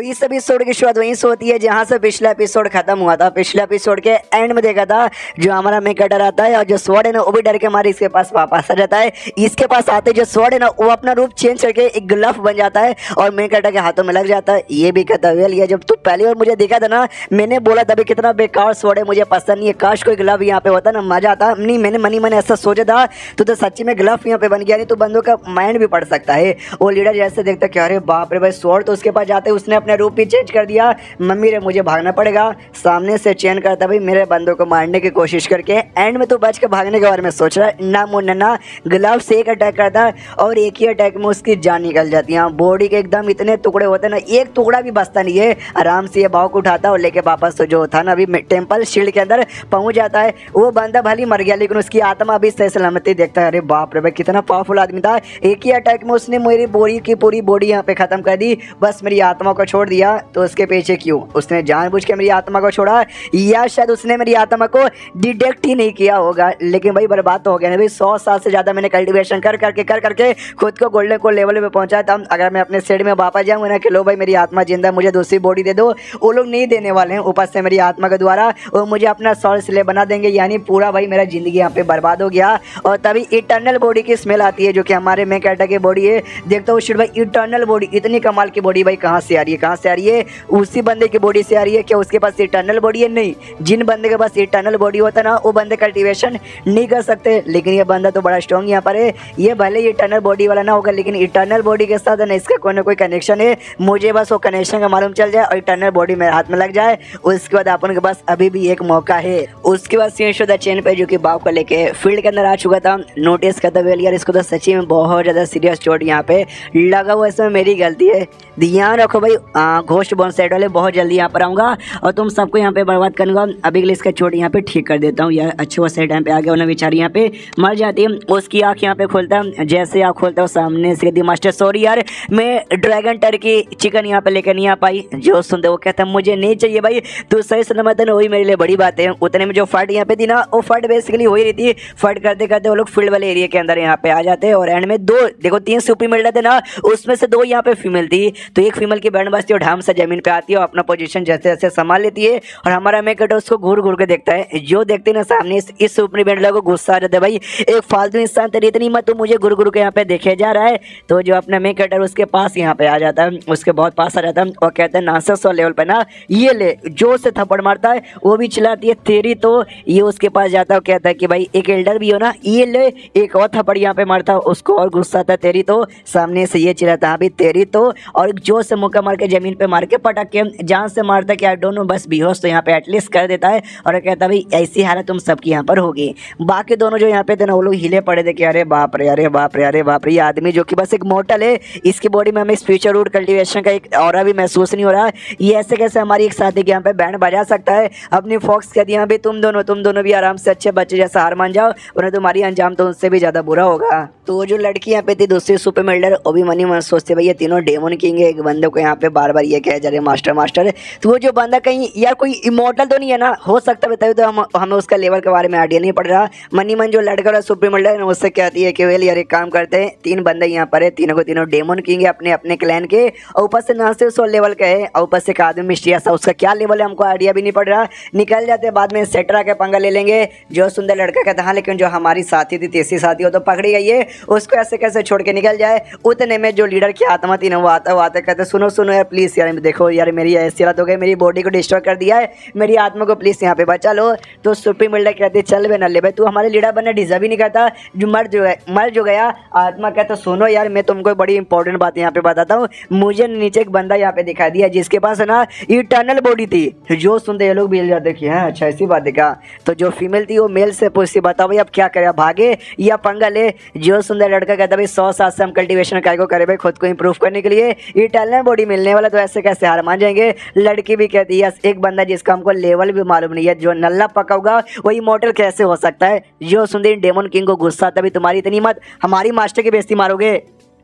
इस एपिसोड की शुरुआत वहीं से होती है जहां से पिछला एपिसोड खत्म हुआ था। पिछले एपिसोड के एंड में देखा था जो हमारा मेन कैरेक्टर आता है और जो स्वॉर्ड है ना वो भी डर के मारे इसके पास वापस आ जाता है। इसके पास आते जो स्वॉर्ड है ना वो अपना रूप चेंज करके एक ग्लफ बन जाता है और मेन कैरेक्टर के हाथों में लग जाता है। ये भी कहता है लिया जब तू पहली बार मुझे देखा था ना मैंने बोला तभी कितना बेकार स्वॉर्ड है, मुझे पसंद नहीं है, काश कोई ग्लव यहाँ पे होता ना मजा आता। नहीं मैंने मनी ऐसा सोचा था तो सच्ची में ग्लफ यहाँ पे बन गया, नहीं तो बंदों का माइंड भी पड़ सकता है। वो लीडर जैसे देखता कि अरे बाप रे भाई स्वॉर्ड तो उसके पास जाते उसने अपने रूप भी चेंज कर दिया। मम्मी रे मुझे भागना पड़ेगा। सामने से चैन करता भाई मेरे बंदों को मारने की कोशिश करके एंड में तो बच के भागने के बारे में सोच रहा है ना मुन्ना ग्लव से एक अटैक करता है और एक ही अटैक में उसकी जान निकल जाती है। बॉडी के एकदम इतने टुकड़े होते हैं ना एक टुकड़ा भी बचता नहीं है। आराम से ये भाव को उठाता है और लेके वापस तो जो था ना अभी टेम्पल शील्ड के अंदर पहुंच जाता है। वो बंदा भली मर गया लेकिन उसकी आत्मा अभी सही सलामती देखता है। अरे बाप रे भाई कितना पावरफुल आदमी था, एक ही अटैक में उसने मेरी बॉडी की पूरी बॉडी यहाँ पे खत्म कर दी, बस मेरी आत्मा को छोड़ दिया। तो उसके पीछे क्यों उसने जानबूझ के मेरी आत्मा को छोड़ा या शायद उसने मेरी आत्मा को डिटेक्ट ही नहीं किया होगा। लेकिन भाई बर्बाद तो हो गया ना भाई, 100 साल से ज़्यादा मैंने कल्टीवेशन कर करके खुद को गोल्डन को लेवल पे पहुंचा था। अगर मैं अपने सेट में वापस जाऊँगा ना कि लो भाई मेरी आत्मा जिंदा मुझे दूसरी बॉडी दे दो, वो लोग नहीं देने वाले हैं। ऊपर से मेरी आत्मा के द्वारा वो मुझे अपना सॉल स्लेव बना देंगे, यानी पूरा भाई मेरा जिंदगी यहाँ पे बर्बाद हो गया। और तभी इटर्नल बॉडी की स्मेल आती है जो कि हमारे मेन कैरेक्टर की बॉडी है। देखता हूँ शिट भाई इटर्नल बॉडी, इतनी कमाल की बॉडी भाई कहाँ से आ रही है, कहाँ से आ रही है? उसी बंदे की बॉडी से आ रही है। क्या उसके पास इटर्नल बॉडी है? नहीं, जिन बंदे के पास इटर्नल बॉडी होता है ना वो बंदे कल्टीवेशन नहीं कर सकते। लेकिन ये बंदा तो बड़ा स्ट्रॉन्ग यहाँ पर है। ये भले ही इटर्नल बॉडी वाला ना होगा लेकिन इटर्नल बॉडी के साथ ना इसका कोई ना कोई कनेक्शन है। मुझे बस वो कनेक्शन का मालूम चल जाए और इटर्नल बॉडी मेरे हाथ में लग जाए, उसके बाद अपन के पास अभी भी एक मौका है। उसके बाद सीशुदा चैन पे जो कि बाप को लेके फील्ड के अंदर आ चुका था, नोटिस करता वेल यार इसको तो सच्ची में बहुत ज़्यादा सीरियस चोट यहाँ पे लगा हुआ, इसमें मेरी गलती है। ध्यान रखो भाई, घोस्ट बॉन साइड वाले बहुत जल्दी यहाँ पर आऊँगा और तुम सबको यहाँ पे बर्बाद करूँगा। अभी के लिए इसका चोट यहाँ पे ठीक कर देता हूँ यार। अच्छे वो साइड टाइम पे आगे वाला बेचारी यहाँ पे मर जाती है। उसकी आँख यहाँ पे खोलता है, जैसे आँख खोलता है सामने से दी मास्टर सॉरी यार मैं ड्रैगन टर्की चिकन यहाँ पे लेकर नहीं आ पाई। जो सुनते वो कहता है मुझे नहीं चाहिए भाई, तू सही सलामत है ना वही मेरे लिए बड़ी बात है। उतने में जो फाइट यहाँ पे थी ना वो फाइट बेसिकली हो ही रही थी। फाइट करते करते वो लोग फील्ड वाले एरिया के अंदर यहाँ पे आ जाते हैं और एंड में दो देखो 3 सुपी मिल रहे थे ना, उसमें से 2 यहाँ पे फीमेल थी। तो एक फीमेल की बैंड बजती है और ढाम से जमीन पे आती है और अपना पोजीशन जैसे जैसे संभाल लेती है और हमारा मेकट उसको घूर घूर के देखता है। जो देखते ना सामने इस सुपरी बैंड को गुस्सा आ जाता है भाई एक फालतू इंसान तेरी इतनी मत, तो मुझे घूर घूर के यहाँ पे देखे जा रहा है। तो जो अपना मेकटर उसके पास यहाँ पे आ जाता है, उसके बहुत पास आ जाता है और कहता है नासस लेवल पे ना ये ले, जोर से थप्पड़ मारता है। वो भी चिल्लाती है तेरी तो। ये उसके पास जाता है और कहता है कि भाई एक एल्डर भी हो ना, ये ले, एक और थप्पड़ यहाँ पे मारता है उसको और गुस्सा आता तेरी तो। सामने से ये चिल्लाता हाँ भी तेरी तो, और जोर से मुक्का मार के जमीन पे मार के पटक के जान से मारता है कि आई डोंट नो बस बेहोश तो यहाँ पे एटलीस्ट कर देता है। और कहता है भाई ऐसी हालत तुम सबकी यहाँ पर होगी। बाकी दोनों जो यहाँ पे थे ना वो लोग हिले पड़े थे कि अरे बाप रे अरे बाप रे अरे बाप रे, ये आदमी जो कि बस एक मोटल है, इसकी बॉडी में हमें स्पिरिचुअल रूट कल्टीवेशन का एक ऑरा भी महसूस नहीं हो रहा है। ये ऐसे कैसे हमारी एक साथी के यहाँ पे बैंड बजा सकता है। अपनी फॉक्स कह दिया भाई तुम दोनों भी आराम से अच्छे बच्चे जैसा हार मान जाओ वरना तुम्हारी अंजाम तो उनसे भी ज़्यादा बुरा होगा। तो जो लड़की यहाँ पे थी दूसरी सुपर मिल्डर वो भी मनी मन सोचते भाई ये तीनों डेमन किंग है। एक बंदे को यहाँ पे बार बार ये कह जा रहे मास्टर। तो वो जो बंदा कहीं यार कोई इमोर्टल तो नहीं है ना, हो सकता है तभी तो हमें उसका लेवल के बारे में आइडिया नहीं पड़ रहा। मनी मन जो लड़का और सुपर मिल्डर है उससे कहती है कि वेल यार एक काम करते हैं, 3 बंदे यहाँ पर है, तीनों को तीनों डेमन किंग है अपने अपने क्लैन के और ऊपर से ना से 100 लेवल का है और ऊपर से एक आदमी मिस्टीरियस है, उसका क्या लेवल है हमको आइडिया भी नहीं पड़ रहा। निकल जाते बाद में सेटरा के पंगा ले लेंगे। जो सुंदर लड़का कहता हाँ लेकिन जो हमारी साथी थी तीसरी साथी वो तो पकड़ी गई है, उसको ऐसे कैसे छोड़ के निकल जाए। उतने में जो लीडर की आत्मा थी ना वो आते कहते सुनो यार प्लीज़ यार देखो यार मेरी ऐसी हालत हो गई, मेरी बॉडी को डिस्ट्रॉय कर दिया है, मेरी आत्मा को प्लीज़ यहाँ पे बचा लो। तो सुप्रीम मिल्डर कहते चल बे नल्ले भाई तू हमारे लीडर बनने डिजर्व ही नहीं करता, जो मर जो गया। आत्मा कहता सुनो यार मैं तुमको बड़ी इंपॉर्टेंट बात यहाँ पे बताता हूँ। मुझे नीचे एक बंदा यहाँ पे दिखा दिया जिसके पास है ना इटर्नल बॉडी थी। जो सुनते ये लोग भी जाते कि हाँ अच्छा ऐसी बात देखा। तो जो फीमेल थी वो मेल से पूछती बताओ भाई अब क्या करे, भागे या पंगा ले। जो सुंदर लड़का कहता भाई 100 साल से हम कल्टीवेशन काय को करे भाई खुद को इंप्रूव करने के लिए, इटर्नल बॉडी मिलने वाला तो ऐसे कैसे हार मान जाएंगे। लड़की भी कहती है एक बंदा जिसका हमको लेवल भी मालूम नहीं है, जो नल्ला पका होगा वही मॉडल कैसे हो सकता है। जो सुंदर डेमन किंग को गुस्सा तभी तुम्हारी इतनी मत, हमारी मास्टर की बेइज्जती मारोगे।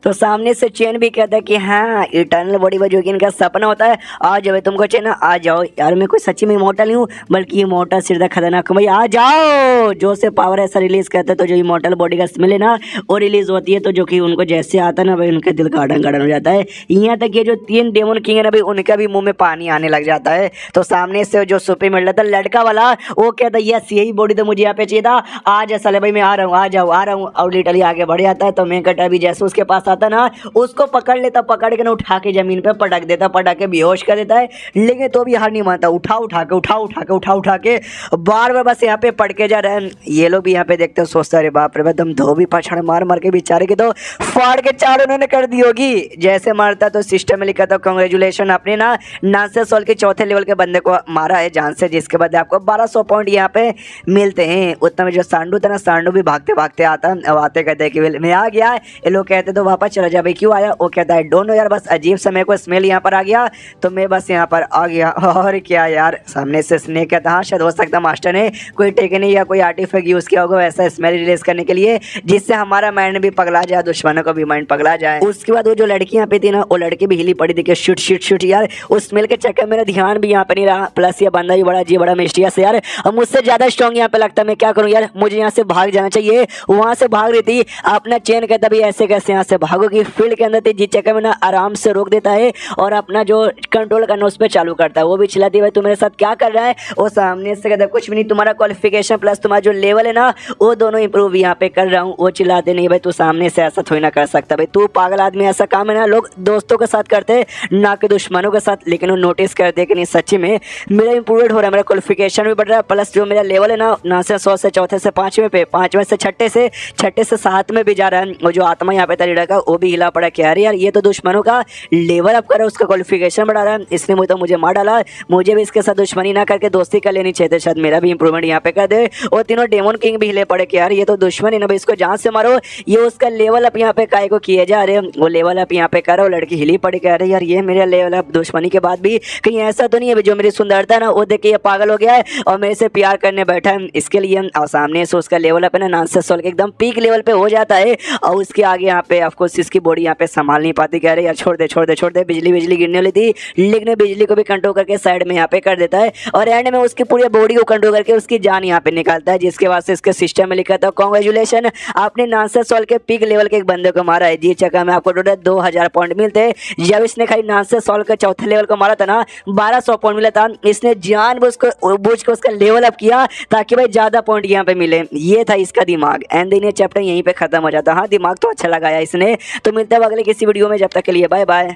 तो सामने से चेन भी कहता है कि हाँ इटर्नल बॉडी में जो कि इनका सपना होता है, आ जाओ तुमको चेन, आ जाओ यार, मैं कोई सच्ची में इमोर्टल नहीं हूँ, बल्कि इमोर्टल सीधा खतरनाक भाई, आ जाओ। जो से पावर ऐसा रिलीज करता है तो जो इमोर्टल बॉडी का स्मेल है ना वो रिलीज होती है, तो जो कि उनको जैसे आता है ना भाई उनका दिल गार्डन गार्डन हो जाता है। यहाँ तक ये जो 3 डेमन किंग है ना भाई उनका भी मुंह में पानी आने लग जाता है। तो सामने से जो सुपी मिल रहा था लड़का वाला, वो कहता है यस यही बॉडी तो मुझे यहाँ पे चाहिए था, आज साले भाई मैं आ रहा हूँ, आ रहा हूँ। और लिटरली आगे बढ़ जाता है। तो मैं कटा भी जैसे उसके पास आता ना उसको पकड़ लेता, पकड़ के ना उठा के जमीन पे पटक देता, पटक के बेहोश कर देता है, लेकिन तो भी हार नहीं मानता, उठा के बार बार बस यहाँ पे पड़ के जा रहा है। ये लोग भी यहाँ पे देखते हो सोचता अरे बाप रे तुम धोबी पछाड़ मार मार के बेचारे के तो फाड़ के चार उन्होंने कर दी होगी। जैसे मारता तो सिस्टम में लिखा था कांग्रेचुलेशन, आपने ना नासे सोल के 4थे लेवल के बंदे को मारा है जान से, जिसके बाद आपको 1200 पॉइंट यहाँ पे मिलते हैं। उतना में जो सांडू था ना, सांडू भी भागते भागते आता, अब आते कहते हैं कि मैं आ गया। ये लोग कहते तो वापस चला जा भाई, क्यों आया? वो कहता है डोंट नो यार, बस अजीब सा मेरे को स्मेल यहाँ पर आ गया तो मैं बस यहाँ पर आ गया। और क्या यार, सामने से स्नेक कहता हाँ शायद हो सकता मास्टर ने कोई टेक्निक या कोई आर्टिफैक्ट यूज किया होगा वैसा स्मेल रिलीज करने के लिए, जिससे हमारा माइंड भी पगला जाए, दुश्मनों का भी माइंड पगला जाए। उसके बाद वो जो लड़की यहाँ पे थी ना, वो लड़की भी हिली पड़ी थी, शूट यार। उस स्मेल के चक्कर मेरा ध्यान भी यहाँ पे नहीं रहा, प्लस ये बंदा भी बड़ा अजीब बड़ा मिस्टीरियस है यार, अब मुझसे ज्यादा स्ट्रॉन्ग यहाँ पे लगता है। मैं क्या करूँ यार, मुझे यहाँ से भाग जाना चाहिए। वहां से भाग रही थी, अपना चेन कहता भी ऐसे कैसे यहाँ से भागोगी, फील्ड के अंदर थी, जिस चक्कर में ना आराम से रोक देता है और अपना जो कंट्रोल करना उस पर चालू करता है। वो भी चिल्लाती है भाई तू मेरे साथ क्या कर रहा है? वो सामने से कहता है कुछ भी नहीं, तुम्हारा क्वालिफिकेशन प्लस तुम्हारा जो लेवल है ना वो दोनों इंप्रूव यहाँ पे कर रहा हूँ। वो चिल्लाते नहीं भाई तू सामने से ऐसा थोड़ी ना कर सकता भाई, तू पागल आदमी, ऐसा काम है ना लोग दोस्तों के साथ करते ना कि दुश्मनों के साथ। लेकिन वो नोटिस करते कि नहीं सच्ची में मेरा इंप्रूवमेंट हो रहा है, मेरा क्वालिफिकेशन भी बढ़ रहा है, प्लस जो मेरा लेवल है ना से 100 से 4थे से 5वें पे, 5वें से 6ठे से 6ठे से 7 में भी जा रहा है। और जो आत्मा यहाँ पे था लीडर का वो भी हिला पड़ा, कह रही यार ये तो दुश्मनों का लेवल अप कर रहा है, उसका क्वालिफिकेशन बढ़ा रहा है, इसने मुझे मार डाला, मुझे भी इसके साथ दुश्मनी ना करके दोस्ती कर लेनी चाहिए, शायद मेरा भी इंप्रूवमेंट यहाँ पे कर दे। और तीनों डेमन किंग भी हिले पड़े कि यार ये तो दुश्मन है ना भाई, इसको जान से मारो, ये उसका लेवल अप यहाँ पे काय को किए जा रहे, वो लेवल अप यहाँ पे करो। लड़की हिली पड़ी कह रही यार ये मेरा लेवल अप दुश्मनी के बाद भी कहीं ऐसा तो नहीं है जो मेरी सुंदरता ना वो देख के ये पागल हो गया है और मेरे से प्यार करने बैठा है इसके लिए। और सामने से उसका लेवल अप है ना नानसेंस सोल के एकदम पीक लेवल पे हो जाता है और उसके आगे यहाँ पे ऑफकोर्स इसकी बॉडी यहाँ पे संभाल नहीं पाती, कह रही यार छोड़ दे। बिजली गिरने वाली थी लेकिन बिजली को भी कंट्रोल करके साइड में यहाँ पे कर देता है और एंड में उसकी पूरी बॉडी को कंट्रोल करके उसकी जान यहाँ पे निकालता है, जिसके बाद से इसके सिस्टम में लिखा था कांग्रेचुलेशन, आपने नानसेंस सोल के पीक लेवल के एक बंदे को मारा है। जी चक्कर में आपको टोटल 2000 पॉइंट मिलते हैं। जब इसने खाली नानसेंस सोल के 4थे लेवल को मारा था ना 1200 पॉइंट मिला था। इसने जानबूझ के उसका लेवल अप किया ताकि भाई ज्यादा पॉइंट यहाँ पे मिले, ये था इसका दिमाग। एंड ये चैप्टर यहीं पे खत्म हो जाता। हाँ दिमाग तो अच्छा लगाया इसने। तो मिलता है अगले किसी वीडियो में, जब तक के लिए बाय बाय।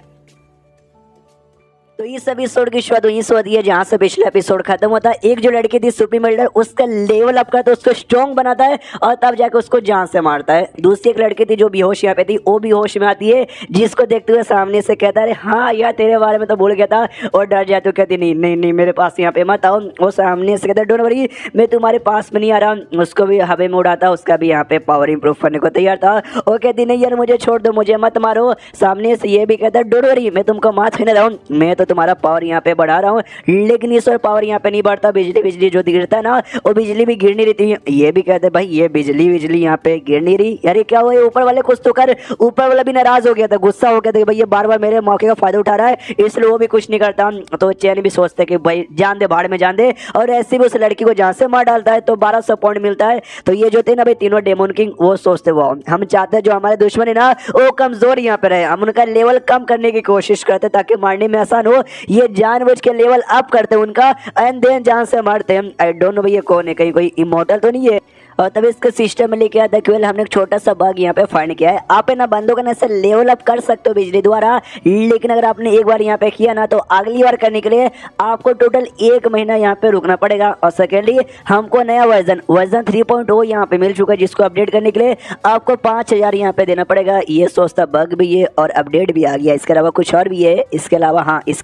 तो इस एपिसोड की शुरुआत वहीं से होती है जहां से पिछला एपिसोड खत्म होता है। एक जो लड़की थी सुप्रीम बिल्डर, उसका लेवल अप करता है, उसको स्ट्रॉन्ग बनाता है और तब जाकर उसको जान से मारता है। दूसरी एक लड़की थी जो बेहोश यहाँ पे थी, वो भी होश में आती है, जिसको देखते हुए सामने से कहता है हाँ यार तेरे बारे में तो भूल गया था, और डर जाते कहती नहीं मेरे पास यहाँ पे मत आओ। वो सामने से कहता है डोंट वरी मैं तुम्हारे पास में नहीं आ रहा। उसको भी हवे में उड़ाता, उसका भी यहाँ पे पावर इंप्रूव करने को तैयार था। वो कहती नहीं यार मुझे छोड़ दो, मुझे मत मारो। सामने से ये भी कहता है डोंट वरी मैं तुमको माफ नहीं रहा हूँ, मैं तो तुम्हारा पावर यहाँ पे बढ़ा रहा हूँ। लेकिन इस और पावर यहाँ पे नहीं बढ़ता, बिजली जो गिरता है ना वो बिजली भी गिर नहीं रही थी। ये भी कहते भाई ये बिजली यहाँ पे गिर नहीं रही, यार क्या हुआ, ऊपर वाले कुछ तो कर। ऊपर वाला भी नाराज हो गया था, गुस्सा हो गया था कि भाई ये बार बार मेरे मौके का फायदा उठा रहा है, इसलिए वो भी कुछ नहीं करता। तो चैन भी सोचते कि भाई जान दे, भाड़ में जान दे, और ऐसे भी उस लड़की को जहाँ से मार डालता है तो 1200 पॉइंट मिलता है। तो ये जो थे ना भाई तीनों डेमन किंग, वो सोचते वो हम चाहते हैं जो हमारे दुश्मन है ना वो कमजोर यहाँ पे रहे, हम उनका लेवल कम करने की कोशिश करते ताकि मारने में आसान हो। ये जानबूझ के लेवल अप करते उनका एंड देन जान से मारते हैं। आई डोंट नो भैया कौन है, कहीं कोई इमोर्टल तो नहीं है। और तभी इसके सिस्टम में लेके आता है हमने एक छोटा सा बग यहाँ पे फाइंड किया है। आप ना बंदों का ऐसे लेवल अप कर सकते हो बिजली द्वारा, लेकिन अगर आपने एक बार यहाँ पे किया ना तो अगली बार करने के लिए आपको टोटल 1 महीना यहाँ पे रुकना पड़ेगा। और सेकेंडली हमको नया वर्जन 3.0 यहाँ पे मिल चुका है, जिसको अपडेट करने के लिए आपको 5000 यहाँ पे देना पड़ेगा। ये सोचता बग भी है और अपडेट भी आ गया। इसके अलावा कुछ और भी है, इसके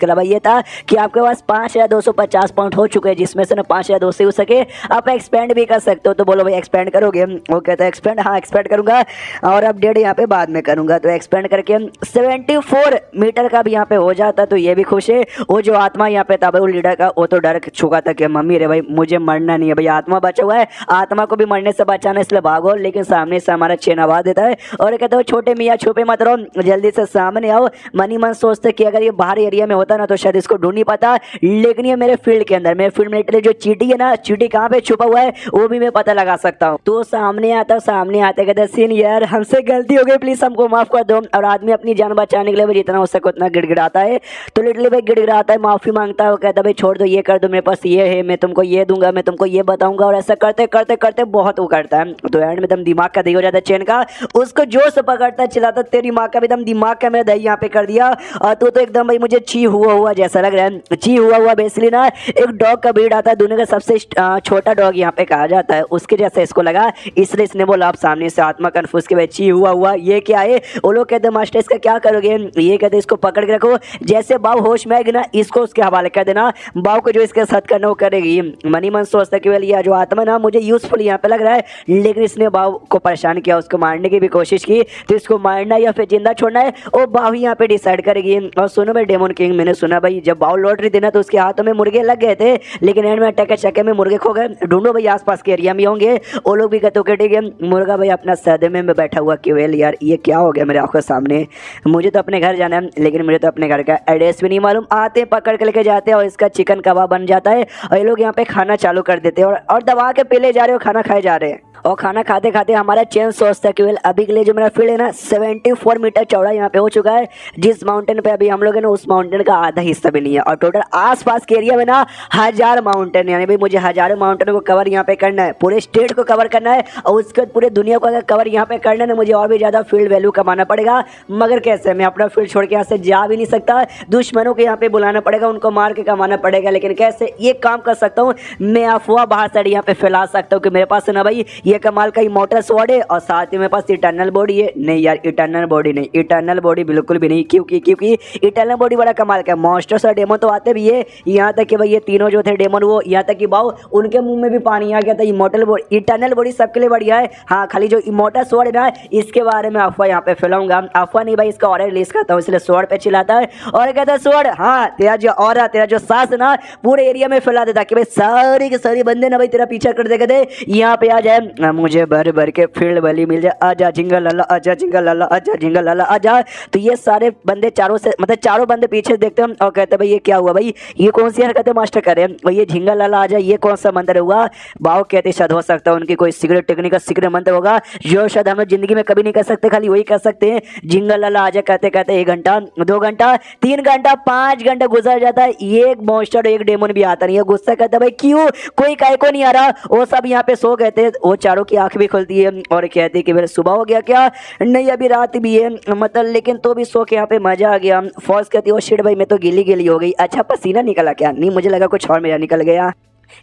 अलावा ये था कि आपके पास 5250 पॉइंट हो चुके हैं, जिसमें से ना 5200 हो सके आप एक्सपेंड भी कर सकते हो। तो बोलो भाई एक्सपेंड करोगे? वो कहता है एक्सपेंड, हाँ एक्सपेंड करूंगा और अपडेट यहाँ पे बाद में करूंगा। तो एक्सपेंड करके 74 मीटर का भी यहाँ पे हो जाता, तो ये भी खुश है। वो जो आत्मा यहाँ पे था भाई वो लीडर का, वो तो डर चुका था कि मम्मी रे भाई मुझे मरना नहीं है भाई, आत्मा बचा हुआ है, आत्मा को भी मरने से बचाना इसलिए भागो। लेकिन सामने से हमारा चेन आवाज देता है और कहता है छोटे मियाँ छुपे मत रहो, जल्दी से सामने आओ। मनी मन सोचते कि अगर ये बाहरी एरिया में होता ना तो शायद इसको ढूंढ नहीं पाता, लेकिन ये मेरे फील्ड के अंदर, मेरे फील्ड में जो चीटी है ना, चीटी कहाँ पे छुपा हुआ है वो भी मैं पता लगा सकता हूँ। तो सामने आता, सामने आते कहते सीनियर हमसे गलती हो गई, प्लीज हमको माफ कर दो। और आदमी अपनी जान बचाने के लिए जितना हो सके उतना गिड़गिड़ाता है। तो लिटरली भाई गिड़गिड़ाता है, माफी मांगता है, वो कहता है भाई छोड़ दो, ये कर दो, मेरे पास ये है, मैं तुमको ये दूंगा, मैं तुमको ये बताऊंगा। और ऐसा करते करते करते बहुत वो करता है। तो एंड में दम दिमाग का दही हो जाता है चेन का, उसको जोर से पकड़ता है, चिल्लाता तेरी माँ का भी दम दिमाग का मेरा दही यहाँ पे कर दिया। और तो एकदम भाई मुझे ची हुआ जैसा लग रहा है। ची हुआ बेसिकली ना एक डॉग का ब्रीड आता है, दुनिया का सबसे छोटा डॉग यहाँ पे कहा जाता है, उसके जैसा इसको लगा, इसलिए इसने बोला आप सामने से आत्मा कन्फ्यूज के भाई ची हुआ ये क्या है। वो लोग कहते मास्टर इसका क्या करोगे? ये कहते इसको पकड़ के रखो, जैसे बाव होश में आएगी ना इसको उसके हवाले कर देना, बाव को जो इसके साथ करना वो करेगी। मनी मन सोचता कि वेल ये जो आत्मा ना मुझे यूजफुल यहाँ पे लग रहा है, लेकिन इसने बाव को परेशान किया, उसको मारने की भी कोशिश की। तो इसको मारना या फिर जिंदा छोड़ना है वो बाव ही यहाँ पे डिसाइड करेगी। और सुनो भाई डेमन किंग, मैंने सुना भाई जब बाव लौट रही थी ना तो उसके हाथों में मुर्गे लग गए थे, लेकिन एंड में अटैक के चक्कर में मुर्गे खो गए। ढूंढो भाई आसपास के एरिया में होंगे, वो लोग भी कहते कि ठीक है मुर्गा भाई अपना सदमे में बैठा हुआ कि वेल यार ये क्या हो गया मेरे आंखों सामने, मुझे तो अपने घर जाना है, लेकिन मुझे तो अपने घर का एड्रेस भी नहीं मालूम। आते हैं पकड़ के लेके जाते हैं और इसका चिकन कबाब बन जाता है और ये लोग यहाँ पे खाना चालू कर देते हैं और दबा के पीले जा रहे हो, खाना खाए जा रहे हैं। और खाना खाते खाते हमारा चेन सोचता है कि वेल अभी के लिए जो मेरा फील्ड है ना 74 मीटर चौड़ा यहाँ पे हो चुका है। जिस माउंटेन पे अभी हम लोग हैं ना उस माउंटेन का आधा हिस्सा भी नहीं है, और टोटल आसपास के एरिया में ना 1000 माउंटेन, यानी भाई मुझे हजारों माउंटेन को कवर यहाँ पे करना है, पूरे स्टेट को कवर करना है और उसके बाद पूरे दुनिया को अगर कवर यहाँ पे करना है मुझे और भी ज़्यादा फील्ड वैल्यू कमाना पड़ेगा। मगर कैसे? मैं अपना फील्ड छोड़ के यहाँ से जा भी नहीं सकता, दुश्मनों को यहाँ पे बुलाना पड़ेगा, उनको मार के कमाना पड़ेगा। लेकिन कैसे ये काम कर सकता हूँ? मैं अफवाह बाहर साइड यहाँ पे फैला सकता हूँ कि मेरे पास है ना भाई ये कमाल का इमोर्टल स्वॉर्ड है और साथ ही मेरे पास इटर्नल बॉडी है। नहीं यार इटर्नल बॉडी नहीं, इटर्नल बॉडी बिल्कुल भी नहीं, क्योंकि इटर्नल बॉडी बड़ा कमाल का है। मॉन्स्टर्स और डेमन तो आते भी है, यहाँ तक कि भाई ये तीनों जो थे डेमन वो यहाँ तक कि बाव उनके मुंह में भी पानी आ गया था। इमोर्टल बॉडी इटर्नल बॉडी सबके लिए बढ़िया है, हाँ खाली जो इमोर्टल स्वॉर्ड है ना इसके बारे में अफवाह यहाँ पे फैलाऊंगा। अफवाह नहीं भाई, इसका ऑर्डर रिलीज करता हूँ, इसलिए स्वॉर्ड पे चिल्लाता है और कहता है स्वॉर्ड हाँ तेरा जो ऑरा, तेरा जो सांस ना पूरे एरिया में फैला देता कि भाई सारे के सारे बंदे ना भाई तेरा पीछा कर देते यहाँ पे आ जाए, मुझे भर भर के फील्ड वाली मिल जाए, आजा जिंगल लाला, आजा जिंगल लाला, आजा जिंगल लाला आजा। तो ये सारे बंदे चारों से मतलब चारों बंदे पीछे देखते हैं और कहते हैं भाई ये क्या हुआ भाई, ये कौन सी हरकतें मास्टर करे, और ये झिंगल लाला आजा ये कौन सा मंत्र हुआ। बाव कहते शायद हो सकता है उनकी कोई सीक्रेट टेक्निक का सीक्रेट मंत्र होगा जो शायद हम लोग जिंदगी में कभी नहीं कर सकते, खाली वही कर सकते हैं। जिंगल लाला आजा कहते कहते 1 घंटा 2 घंटा 3 घंटा 5 घंटा गुजर जाता है, एक मॉन्स्टर एक डेमन भी आता नहीं है। गुस्सा करता भाई क्यों कोई काय को नहीं आ रहा, वो सब यहाँ पे सो गए थे। वो चारों की आंख भी खुलती है और कहते हैं कि मेरे सुबह हो गया क्या? नहीं अभी रात भी है मतलब, लेकिन तो भी सो के यहाँ पे मजा आ गया। फॉल्स कहती है ओ शिट भाई मैं तो गीली गीली हो गई, अच्छा पसीना निकला क्या? नहीं मुझे लगा कुछ और मेरा निकल गया।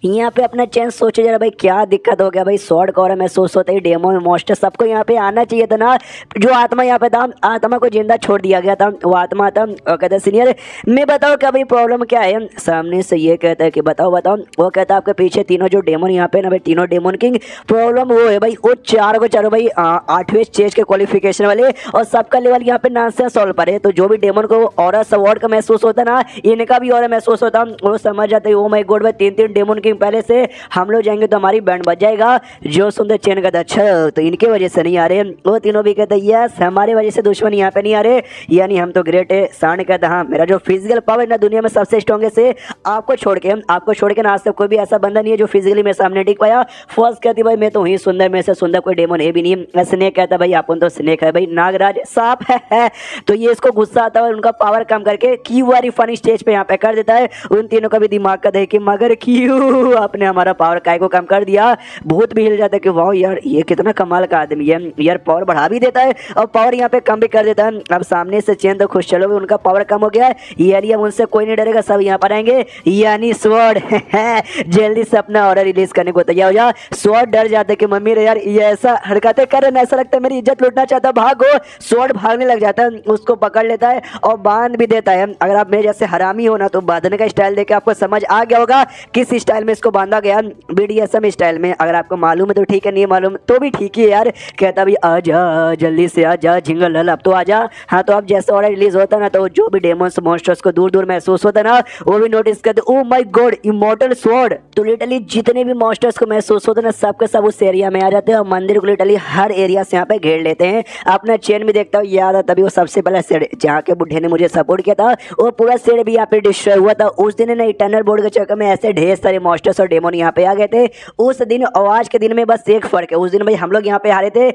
यहाँ पे अपना चेंज सोचे जरा भाई क्या दिक्कत हो गया भाई, स्वॉर्ड का और महसूस होता है डेमो में मॉन्स्टर सबको यहाँ पे आना चाहिए था ना। जो आत्मा यहाँ पे था आत्मा को जिंदा छोड़ दिया गया था, वो आत्मा था और कहता है सीनियर मैं बताओ क्या भाई प्रॉब्लम क्या है। सामने से ये कहता है कि बताओ बताओ। वो कहता है आपके पीछे तीनों जो डेमन यहाँ पे ना भाई तीनों डेमन किंग, प्रॉब्लम वो है भाई वो चारों भाई 8वें स्टेज के क्वालिफिकेशन वाले और सबका लेवल यहाँ पे 9 से 16 पर है। तो जो भी डेमन को और स्वॉर्ड का महसूस होता ना इनका भी और महसूस होता, वो समझ जाते ओ माय गॉड भाई 3 डेमन किंग पहले से हम लोग जाएंगे तो हमारी बैंड बज जाएगा। जो सुंदर चैन कहता अच्छा तो इनके वजह से नहीं आ रहे, वो तीनों भी कहते यस हमारे वजह से दुश्मन यहाँ पे नहीं आ रहे, यानी हम तो ग्रेट है। सांड कहता हाँ मेरा जो फिजिकल पावर ना दुनिया में सबसे स्ट्रॉन्गेस्ट है, आपको छोड़ के ना आज तक कोई भी ऐसा बंदा नहीं है जो फिजिकली मेरे सामने टिक पाया। फर्स्ट कहती भाई मैं तो ही सुंदर, में से सुंदर कोई डेमन है भी नहीं। स्नेक कहता भाई अपन तो स्नेक है भाई, नागराज सांप है। तो ये इसको गुस्सा आता है, उनका पावर कम करके क्यों वाली फनी स्टेज पे यहाँ पे कर देता है। उन तीनों का भी दिमाग का देख के मगर क्यों आपने हमारा पावर काय को कम कर दिया। भूत भी हिल जाता है कि वाह यार ये कितना कमाल का आदमी है, यार पावर बढ़ा भी देता है और पावर यहाँ पे कम भी कर देता है। अब सामने से चैन तो खुश चलो उनका पावर कम हो गया है, यानी अब उनसे कोई नहीं डरेगा, सब यहाँ पर आएंगे। यानी स्वॉर्ड जल्दी से अपना ऑर्डर रिलीज करने को तैयार हो जा। स्वॉर्ड डर जाता है कि मम्मी रे यार ये ऐसा हरकतें कर रहे हैं, ऐसा लगता है मेरी इज्जत लूटना चाहता है, भागो। स्वॉर्ड भागने लग जाता है, उसको पकड़ लेता है और बांध भी देता है। अगर आप मेरे जैसे हरामी हो ना तो बांधने का स्टाइल देके आपको समझ आ गया होगा किस स्टाइल स्टाइल में इसको बांधा गया, BDSM स्टाइल में। अगर आपको मालूम है तो ठीक है, नहीं मालूम तो भी ठीक है यार। कहता भी आजा जल्दी से आजा झिंगल लल, अब तो आजा। हाँ तो अब जैसे ऑर्डर रिलीज होता ना तो जो भी डेमोन्स मॉन्स्टर्स को दूर दूर महसूस होता ना वो भी नोटिस करते, oh my God immortal sword. तो लिटरली जितने भी मॉन्स्टर्स को महसूस होते ना सबके सब उस एरिया में आ जाते हैं और मंदिर को लिटरली हर एरिया से यहाँ पे घेर लेते हैं। अपना चेन भी देखता हूँ याद है, तभी वो सबसे पहला शेड जहाँ के बुढ़े ने मुझे सपोर्ट किया था वो पूरा शेड भी यहाँ पे डिस्ट्रॉय हुआ था उस दिन ना। इटर्नल बोर्ड के चक्कर में ऐसे ढेर सारे मॉन्स्टर्स और डेमोन यहाँ पे आ गए थे उस दिन और आज के दिन में बस एक फर्क है, उस दिन भाई हम लोग यहाँ पे हारे थे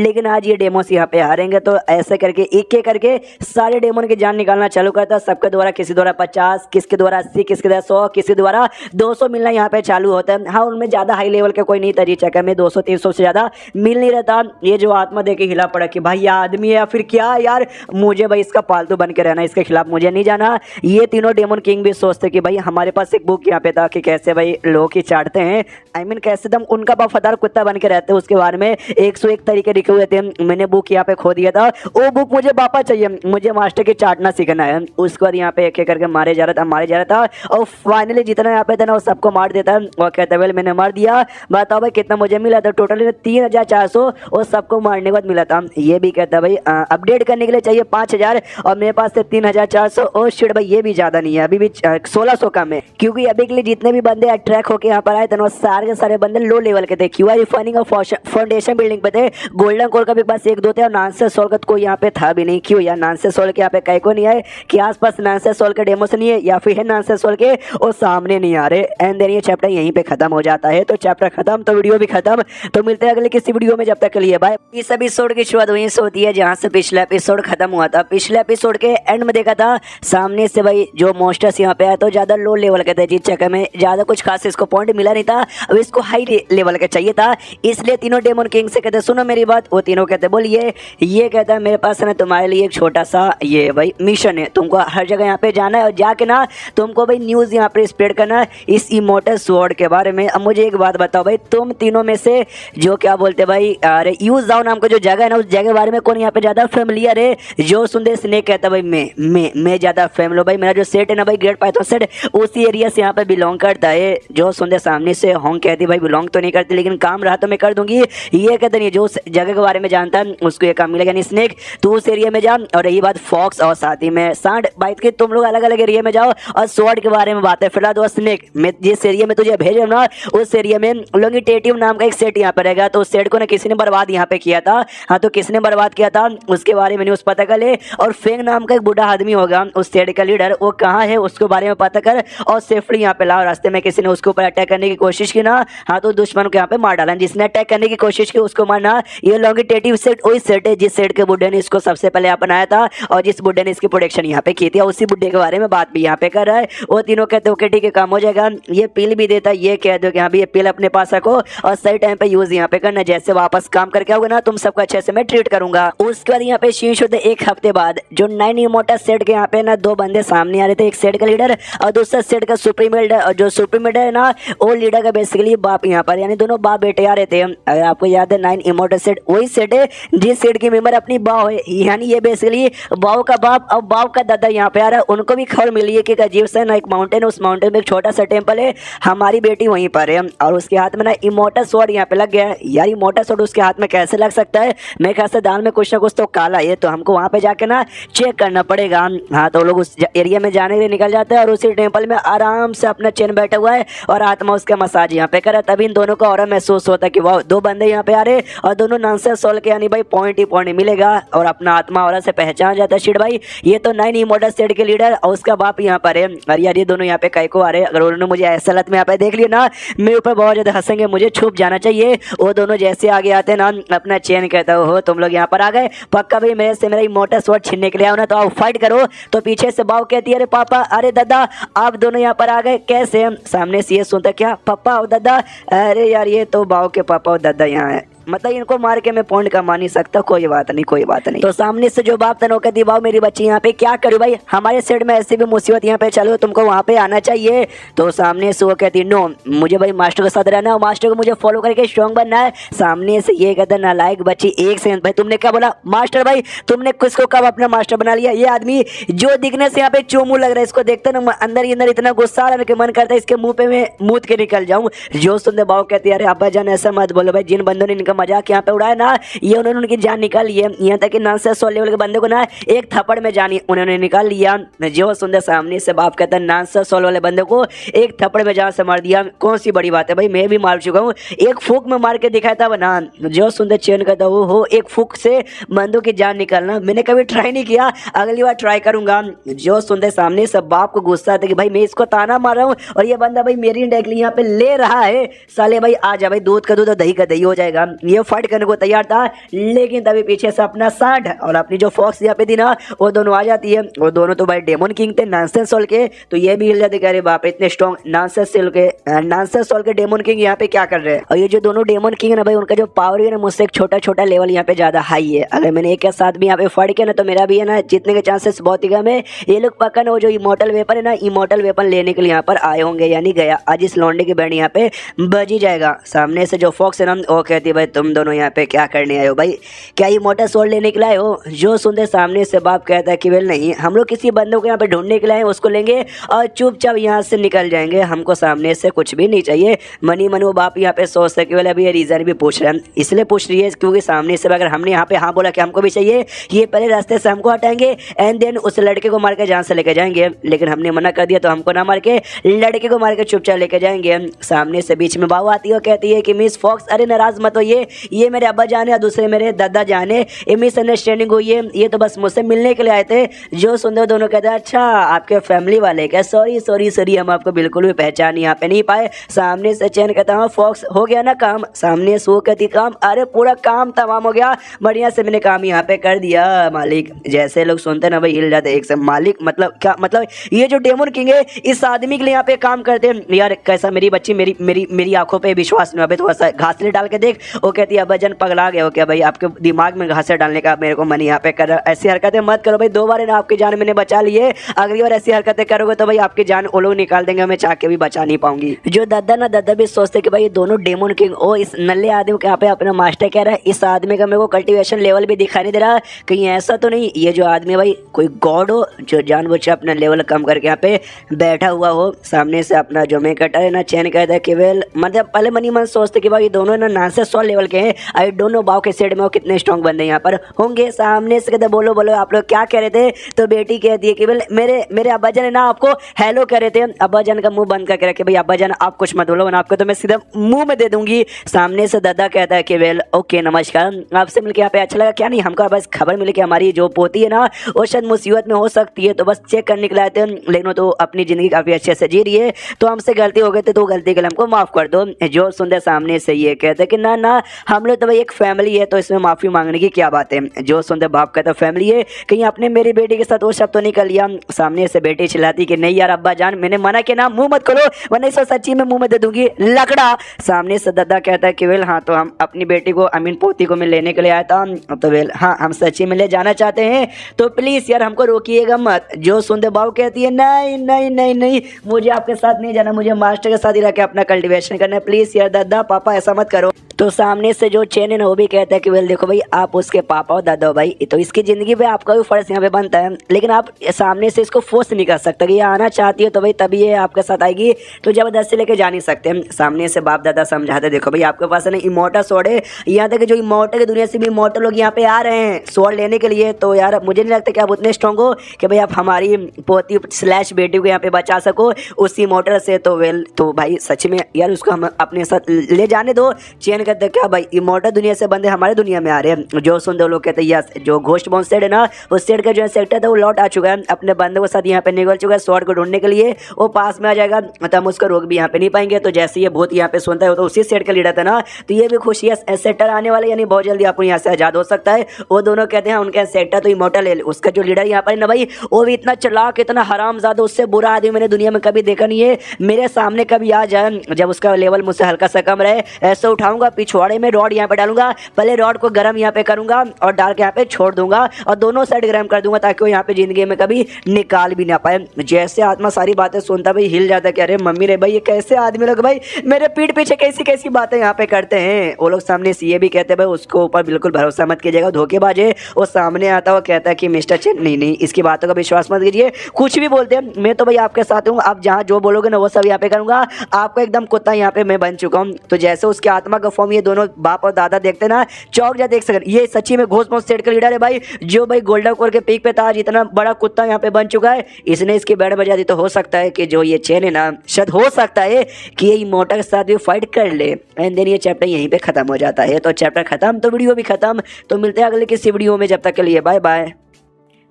लेकिन आज ये डेमोस यहाँ पे हारेंगे। तो ऐसे करके एक एक करके सारे डेमोन की जान निकालना चालू करता, सबके द्वारा किसी द्वारा 50, किसके द्वारा 80, किसके द्वारा 100, किसी द्वारा 200 मिलना यहाँ पे चालू होता है। हाँ उनमें ज़्यादा हाई लेवल के कोई नहीं था, जी चक्कर में 200-300 से ज़्यादा मिल नहीं रहता। ये जो आत्मा देके हिला पड़ा कि भाई ये आदमी है या फिर क्या यार, मुझे भाई इसका पालतू बन के रहना, इसके खिलाफ मुझे नहीं जाना। ये तीनों डेमोन किंग भी सोचते कि भाई हमारे पास एक बुक यहाँ पे था कि कैसे भाई लोग ही चाटते हैं, आई मीन कैसे दम उनका वफादार कुत्ता बन के रहते हैं, उसके बारे में 101 तरीके लिखे हुए थे। मैंने बुक यहाँ पे खो दिया था, वो बुक मुझे वापस चाहिए, मुझे मास्टर की चाटना सीखना है। उसके बाद यहाँ पे एक एक करके मारे जा रहा था और फाइनली जितना यहाँ पे था ना वो सबको मार देता है। और कहता है मैंने मार दिया, बताओ भाई कितना मुझे मिला था, टोटली 3400 और सबको मारने के बाद मिला था। ये भी कहता है भाई अपडेट करने के लिए चाहिए 5000 और मेरे पास से 3400। और शिट भाई ये भी ज़्यादा नहीं है, अभी भी 1600 कम है, क्योंकि अभी के लिए जितने भी बंदे अट्रैक्ट होकर यहाँ पर आए थे वो सारे के सारे बंदे लो लेवल के थे। क्यूआई रिफाइनिंग और फाउंडेशन बिल्डिंग पे थे। गोल्डन कोर का भी बस 1-2 थे और नानसे सोल का कोई यहाँ पे था भी नहीं। क्यों यार नानसे सोल के यहाँ पे कई को नहीं आए कि आसपास नानसे सोल के डेमो से नहीं है या फिर है नानसे सोल के और सामने नहीं आ रहे। एंड देन ये चैप्टर यहीं पे खत्म हो जाता है। तो चैप्टर खत्म तो वीडियो भी खत्म। तो मिलते हैं अगले किसी वीडियो में, जब तक के लिए बाय। इस एपिसोड की शुरुआत वहीं से होती है जहाँ से पिछला एपिसोड खत्म हुआ था। पिछले एपिसोड के एंड में देखा था सामने से भाई जो मॉन्स्टर्स यहाँ पे आए तो ज़्यादा लो लेवल के थे, जिस चक्कर में ज़्यादा कुछ खास इसको पॉइंट मिला नहीं था। अब इसको हाई लेवल का चाहिए था, इसलिए तीनों डेमन किंग से कहते सुनो मेरी बात। वो तीनों कहते बोलिए। ये कहता है मेरे पास है ना तुम्हारे लिए एक छोटा सा ये भाई मिशन है, तुमको हर जगह यहाँ पे जाना है और जाके ना तुमको भाई न्यूज़ यहाँ पे स्प्रेड करना है इस इमॉर्टल स्वॉर्ड के बारे में। अब मुझे एक बात बताओ भाई, तुम तीनों में से जो क्या बोलते भाई अरे यूज जाओ नाम का जो जगह है ना उस जगह के बारे में कौन यहाँ पे ज़्यादा फेमिलियर है? जो सुंदर स्नेक कहता भाई मैं ज़्यादा फेमिलो भाई, मेरा जो सेट है ना भाई ग्रेट पाइथन सेट उसी एरिया से यहाँ पे बिलोंग करता है। जो सुंदर सामने से होंग कहती भाई बिलोंग तो नहीं करती लेकिन काम रहा तो मैं कर दूंगी। ये कहते नहीं, जो उस जगह के बारे में जानता है उसको ये काम मिलेगा नहीं। स्नेक तू उस एरिया में जा, और रही बात फॉक्स और साथ ही में सांड बाइट के तुम लोग अलग अलग एरिया में जाओ और स्वॉर्ड के बारे में बात है। फिलहाल तो स्नेक मैं जिस एरिया में तुझे भेज रहा हूं ना उस एरिया में लॉन्गिटेटिव नाम का एक सेट यहाँ पर रहेगा। तो उस सेट को ना किसी ने बर्बाद यहाँ पे किया था। हाँ तो किसने बर्बाद किया था उसके बारे में न्यूज़ पता कर ले। और फेंग नाम का एक बूढ़ा आदमी होगा उस सेट का लीडर, वो कहाँ है उसके बारे में पता कर और सेफली यहाँ पे लाओ। रास्ते में किसी ने उसके ऊपर अटैक करने की कोशिश की ना, हाँ तो दुश्मन को यहाँ पे मार डाला। जिसने अटैक करने की कोशिश की उसको मारना। ये लॉन्गिटेटिव सेट वही सेट है जिस सेट के बुड्ढे ने इसको सबसे पहले यहाँ बनाया था और जिस बुड्ढे ने इसकी प्रोटेक्शन यहाँ पे की थी। उसी बुड्ढे के बारे में बात भी यहाँ पे कर रहा है। वो तीनों कहते ओके ठीक है काम हो जाएगा। ये पिल भी देता है, ये कह दो कि हाँ भी ये पिल अपने पास रखो और सही टाइम पे यूज यहाँ पे करना, जैसे वापस काम करके आओगे ना तुम सबको अच्छे से मैं ट्रीट करूंगा। उसके बाद यहाँ पे शीश होते एक हफ्ते बाद जो 9 इमोर्टल सेट के यहाँ पे ना 2 बंदे सामने आ रहे थे, एक सेट का लीडर और दूसरा सेट का सुप्रीम लीडर। और जो सुप्रीम लीडर है ना वो लीडर का बेसिकली बाप यहाँ पर, यानी दोनों बाप बेटे आ रहे थे। अगर आपको याद है 9 इमोर्टल सेट वही सेट है जिस सेट की मेंबर अपनी बाव है, यानी ये बेसिकली बाव का बाप और बाव का दादा यहाँ पे आ रहा है। उनको भी खबर मिली है कि अजीब सा ना एक माउंटेन है, उस माउंटेन में एक छोटा सा टेम्पल है, हमारी बेटी वहीं पर है और उसके हाथ में ना इमोर्टल स्वॉर्ड यहाँ पे लग गया है। यार इमोर्टल स्वॉर्ड उसके हाथ में कैसे लग सकता है? मेरे ख्याल से दाल में कुछ ना कुछ तो काला है, तो हमको वहाँ पे जाके ना चेक करना पड़ेगा। हाँ तो लोग उस एरिया में जाने के लिए निकल जाते हैं और उसी टेम्पल में आराम से अपना चेन बैठा हुआ है और आत्मा उसका मसाज यहाँ पे करा। तभी इन दोनों को और महसूस होता है कि वाह 2 बंदे यहाँ पे आ रहे और दोनों नॉनसेंस सोल के, यानी भाई पॉइंट ही पॉइंट मिलेगा और अपना आत्मा और से पहचान जाता है। शिट भाई ये तो 9 इमोर्टल सेट के लीडर और उसका बाप यहाँ पर है। अरे यार ये दोनों यहाँ पे कई को आ रहे हैं। अगर उन्होंने मुझे ऐसा हालत में यहाँ पे देख लिया ना मेरे ऊपर बहुत ज्यादा हंसेंगे, मुझे छुप जाना चाहिए। वो दोनों जैसे आगे आते हैं ना अपना चेन कहता हो तुम लोग यहाँ पर आ गए, पक्का भाई मेरे से मेरा इमोर्टल स्वॉर्ड छीनने के लिए आओ ना, तो आओ फाइट करो। तो पीछे से बाव कहती है अरे पापा अरे दादा आप दोनों यहाँ पर आ गए कैसे? सामने से ये सुनता क्या पापा और दादा? अरे यार ये तो बाव के पापा और दादा यहाँ है। मतलब इनको मार के मैं पॉइंट कमा नहीं सकता। कोई बात नहीं, कोई बात नहीं। तो सामने से जो बाप तनो कहती वाओ मेरी बच्ची यहाँ पे क्या करूँ भाई, हमारे साइड में ऐसी भी मुसीबत यहाँ पे चलो, तुमको वहाँ पे आना चाहिए। तो सामने से वो कहती नो, मुझे भाई मास्टर के साथ रहना है, मास्टर को मुझे फॉलो करके स्ट्रॉन्ग बनना है। सामने से ये कहता नालायक बच्ची, एक सेकंड भाई तुमने क्या बोला मास्टर भाई, तुमने किसको कब अपना मास्टर बना लिया? ये आदमी जो दिखने से यहाँ पे चोमू लग रहा है, इसको देखते ना अंदर ही अंदर इतना गुस्सा आ रहा है कि मन करता है इसके मुंह पे मैं मूत के निकल जाऊं। जो सुनते बाबू कहती है अरे अब्बा जान ऐसा मत बोलो भाई, जिन बंदों ने इनका मजाक यहाँ पे उड़ाया ना, ये उन्होंने उनकी जान निकाल ली है। यहाँ तक कि 900 लेवल के बंदे को ना एक थप्पड़ में जान उन्होंने निकाल लिया। जो सुनते सामने से बाप कहता है 900 वाले बंदे को एक थप्पड़ में जान से मार दिया, कौन सी बड़ी बात है भाई, मैं भी मार चुका हूँ, एक फूक में मार के दिखाया था बना। जो सुनते चैन कहता हो एक फूक से बंदों की जान निकालना मैंने कभी ट्राई नहीं किया, अगली बार ट्राई करूंगा। जो सुनते सामने सब बाप को गुस्सा आता कि भाई मैं इसको ताना मार रहा हूँ और ये बंदा भाई मेरी डायरेक्टली यहाँ पे ले रहा है, साले भाई आ जा भाई, दूध का दूध और दही का दही हो जाएगा। ये फाइट करने को तैयार था, लेकिन तभी पीछे से अपना सांड और अपनी जो फॉक्स यहाँ पे थी ना वो दोनों आ जाती है। वो दोनों तो भाई डेमन किंग थे 900 सोल के, तो ये भी हिल जाते कि अरे बाप इतने स्ट्रॉन्ग 900 सोल के डेमन किंग यहाँ पे क्या कर रहे हैं। और ये जो दोनों डेमन किंग है ना भाई, उनका जो पावर है ना मुझसे एक छोटा छोटा लेवल यहाँ पे ज्यादा हाई है। अगर मैंने एक के साथ भी यहाँ पे फाइट किया ना तो मेरा भी है ना जीतने के चांसेस बहुत ही कम है। ये लोग पक्का ना वो जो इमॉर्टल वेपन है ना, इमॉर्टल वेपन लेने के लिए यहाँ पर आए होंगे, यानी गया आज इस लौंडे की बैंड यहाँ पे बज ही जाएगा। सामने से जो फॉक्स है ना वो कहती है भाई तुम दोनों यहाँ पे क्या करने आए हो भाई, क्या इमॉर्टल सोल लेने के लिए आए हो? जो सुनते सामने से बाप कहता है कि वेल नहीं, हम लोग किसी बंदों को यहाँ पे ढूंढने के लिए आए, उसको लेंगे और चुपचाप यहाँ से निकल जाएंगे, हमको सामने से कुछ भी नहीं चाहिए। मनी मन वो बाप यहाँ पे सोचता है कि वेल अभी ये रीजन भी पूछ रहे हैं, इसलिए पूछ रही है क्योंकि सामने से अगर हमने यहाँ पे हाँ बोला कि हमको भी चाहिए, ये पहले रास्ते से हमको हटाएंगे एंड देन उस लड़के को मार के जान से लेके जाएंगे। लेकिन हमने मना कर दिया तो हमको ना मार के लड़के को मार के चुपचाप लेके जाएंगे। सामने से बीच में बाबू आती है, कहती है कि मिस फॉक्स अरे नाराज मत हो, ये मेरे अब्बा जान है और दूसरे मेरे दादा जान है, ये मिसअंडरस्टैंडिंग हुई है, ये तो बस मुझसे मिलने के लिए आए थे। जो सुंदर दोनों कहते हैं अच्छा आपके फैमिली वाले क्या, सॉरी सॉरी सॉरी हम आपको बिल्कुल भी पहचान यहाँ पे नहीं पाए। सामने से चैन कहता हूँ फॉक्स हो गया ना काम, सामने से वो कहती काम, अरे पूरा काम तमाम हो गया, बढ़िया से मैंने काम यहाँ पे कर दिया मालिक। जैसे लोग सुनते ना भाई हिल जाते एक से, मालिक मतलब क्या, मतलब ये जो डेमन किंग है इस आदमी के लिए यहाँ पे काम करते हैं यार। कैसा मेरी बच्ची मेरी मेरी मेरी आंखों पे विश्वास नहीं, अभी थोड़ा सा घासले डाल के देख। वो कहती है अब्बा जान पगला गया हो क्या भाई, आपके दिमाग में घासे डालने का मेरे को मन यहाँ पे कर, ऐसी हरकतें मत करो भाई, 2 बार ना आपकी जान मैंने बचा ली है, अगली बार ऐसी हरकतें करोगे तो भाई आपकी जान वो लोग निकाल देंगे, मैं चाह के भी बचा नहीं पाऊंगी। जो दादा भी सोचते कि भाई ये दोनों डेमन किंग ओ इस नल्ले आदमी के यहाँ पे अपना मास्टर कह रहा है, इस आदमी का मेरे को कल्टीवेशन लेवल भी दिखाई नहीं दे रहा, कहीं ऐसा तो नहीं ये जो आदमी भाई कोई गॉड हो जो जानबूझ के अपना लेवल कम करके यहाँ पे बैठा हुआ हो। सामने से अपना जो मैं कटर है ना चैन कहता है कि वेल मतलब पहले मनी मन सोचते कि भाई ये दोनों ना 900 लेवल के हैं, आई डोंट नो बाव के साइड में वो कितने स्ट्रॉन्ग बंदे यहाँ पर होंगे। सामने से कहते बोलो बोलो आप लोग क्या कह रहे थे, तो बेटी कहती है कि वेल मेरे अब्बा जान ना आपको हेलो कह रहे थे। अब्बा जान का मुंह बंद करके रखे भाई, अब्बा जान आप कुछ मत बोलो वरना आपको तो मैं सीधा मुंह में दे दूंगी। सामने से दादा कहता है कि वेल ओके नमस्कार, आपसे मिलकर यहाँ पे अच्छा लगा, क्या नहीं हमको बस खबर मिली कि हमारी जो पोती है ना वो शायद मुसीबत में हो सकती है, तो बस चेक करने के लिए आए थे, लेकिन तो अपनी ज़िंदगी काफ़ी अच्छे से जी रही है, तो हमसे गलती हो गई थी तो गलती के लिए हमको माफ़ कर दो। जो सुनते सामने से ये कहते कि ना ना हम लोग तो भाई एक फैमिली है तो इसमें माफ़ी मांगने की क्या बात है। जो सुनते बाप कहता फैमिली है कहीं आपने मेरी बेटी के साथ वो शब्द तो नहीं कर लिया। सामने से बेटी चिल्लाती कि नहीं यार अब्बा जान मैंने मना किया ना, मुँह मत करो वरना इस सच्ची में मुँह में दे दूंगी लकड़ा। सामने से दादा कहता है कि वेल हाँ तो हम अपनी बेटी को अमीन पोती को मैं लेने के लिए आया था, तो वेल हाँ हम सच्ची में ले जाना चाहते हैं तो प्लीज़ यार हमको रोकिएगा मत। जो सुनते बाबू कहती है नहीं नहीं नहीं नहीं मुझे आपके साथ नहीं जाना, मुझे मास्टर के साथ ही रह के अपना कल्टीवेशन करना है, प्लीज़ यार दादा पापा ऐसा मत करो। तो सामने से जो चैन है ना वो भी कहता है कि वेल देखो भाई आप उसके पापा हो दादा हो भाई, तो इसकी ज़िंदगी पे आपका भी फ़र्ज यहाँ पे बनता है, लेकिन आप सामने से इसको फोर्स नहीं कर सकते कि ये आना चाहती है तो भाई तभी ये आपके साथ आएगी, तो ज़बरदस्ती लेके जा नहीं सकते। सामने से बाप दादा समझाते देखो भाई आपके पास है ना इमॉर्टल स्वॉर्ड है, यहाँ तक जो इमॉर्टल की दुनिया से भी इमॉर्टल लोग यहाँ पे आ रहे हैं स्वॉर्ड लेने के लिए, तो यार मुझे नहीं लगता कि आप उतने स्ट्रॉन्ग हो कि भाई आप हमारी पोती / बेटी को यहाँ पे बचा सको उस इमॉर्टल से। तो वेल तो भाई सच में यार उसको हम अपने साथ ले जाने दो। चैन कहते क्या भाई इमॉर्टल दुनिया से बंदे हमारे दुनिया में आ रहे हैं। जो सुन दो लोग कहते हैं यस जो घोस्ट बाउंस सेट है ना उस सेट का जो सेक्टर था वो लौट आ चुका है, अपने बंदे के साथ यहाँ पे निकल चुका है स्वॉर्ड को ढूंढने के लिए, वो पास में आ जाएगा मतलब हम उसको रोक भी यहाँ पे नहीं पाएंगे। तो जैसे ये भूत यहाँ पे सुनता है तो उसी सेट का लीडर था ना, तो ये भी खुशी है सेक्टर आने वाले यानी बहुत जल्दी आपको यहाँ से आज़ाद हो सकता है। वो दोनों कहते हैं उनका सेक्टर तो इमॉर्टल है, उसका जो लीडर यहाँ पर ना भाई वो भी इतना चालाक इतना हरामजादा, उससे बुरा आदमी मैंने दुनिया में कभी देखा नहीं है। मेरे सामने कभी आ जाए जब उसका लेवल मुझसे हल्का सा कम रहे ऐसे उठाऊंगा पिछवाड़े में रॉड यहाँ पे डालूंगा, पहले रॉड को गर्म यहाँ पे करूंगा और डाल के यहाँ पे छोड़ दूंगा और दोनों साइड गर्म कर दूंगा ताकि वो यहाँ पे जिंदगी में कभी निकाल भी ना पाए। जैसे आत्मा सारी बातें सुनता भाई हिल जाता कि अरे मम्मी रे भाई ये कैसे आदमी लोग भाई मेरे पीठ पीछे कैसी कैसी बातें यहाँ पे करते हैं। वो लोग सामने से ये भी कहते हैं भाई उसको ऊपर बिल्कुल भरोसा मत कीजिएगा, धोखेबाज है। वो सामने आता वो कहता है कि मिस्टर चेन नहीं इसकी बातों का विश्वास मत कीजिए, कुछ भी बोलते हैं मैं तो भाई आपके साथ हूँ, आप जहाँ जो बोलोगे ना वो सब यहाँ पे करूँगा, आपको एकदम कुत्ता यहाँ पे मैं बन चुका हूँ। तो जैसे उसके आत्मा का फॉर्म ये दोनों बाप और दादा देखते ना चौक जा देख सकते, ये सच्ची में घोष मोस सेट का लीडर है भाई, जो भाई गोल्डन कोर के पीक पे था आज इतना बड़ा कुत्ता यहाँ पे बन चुका है। इसने इसकी बैंड बजा दी तो हो सकता है कि जो ये चेन है ना शायद हो सकता है कि ये इमोर्टल के साथ भी फाइट कर ले एंड देन ये चैप्टर यहीं पे खत्म हो जाता है। तो चैप्टर खत्म तो वीडियो भी खत्म। तो मिलते हैं अगले किसी वीडियो में, जब तक के लिए बाय बाय।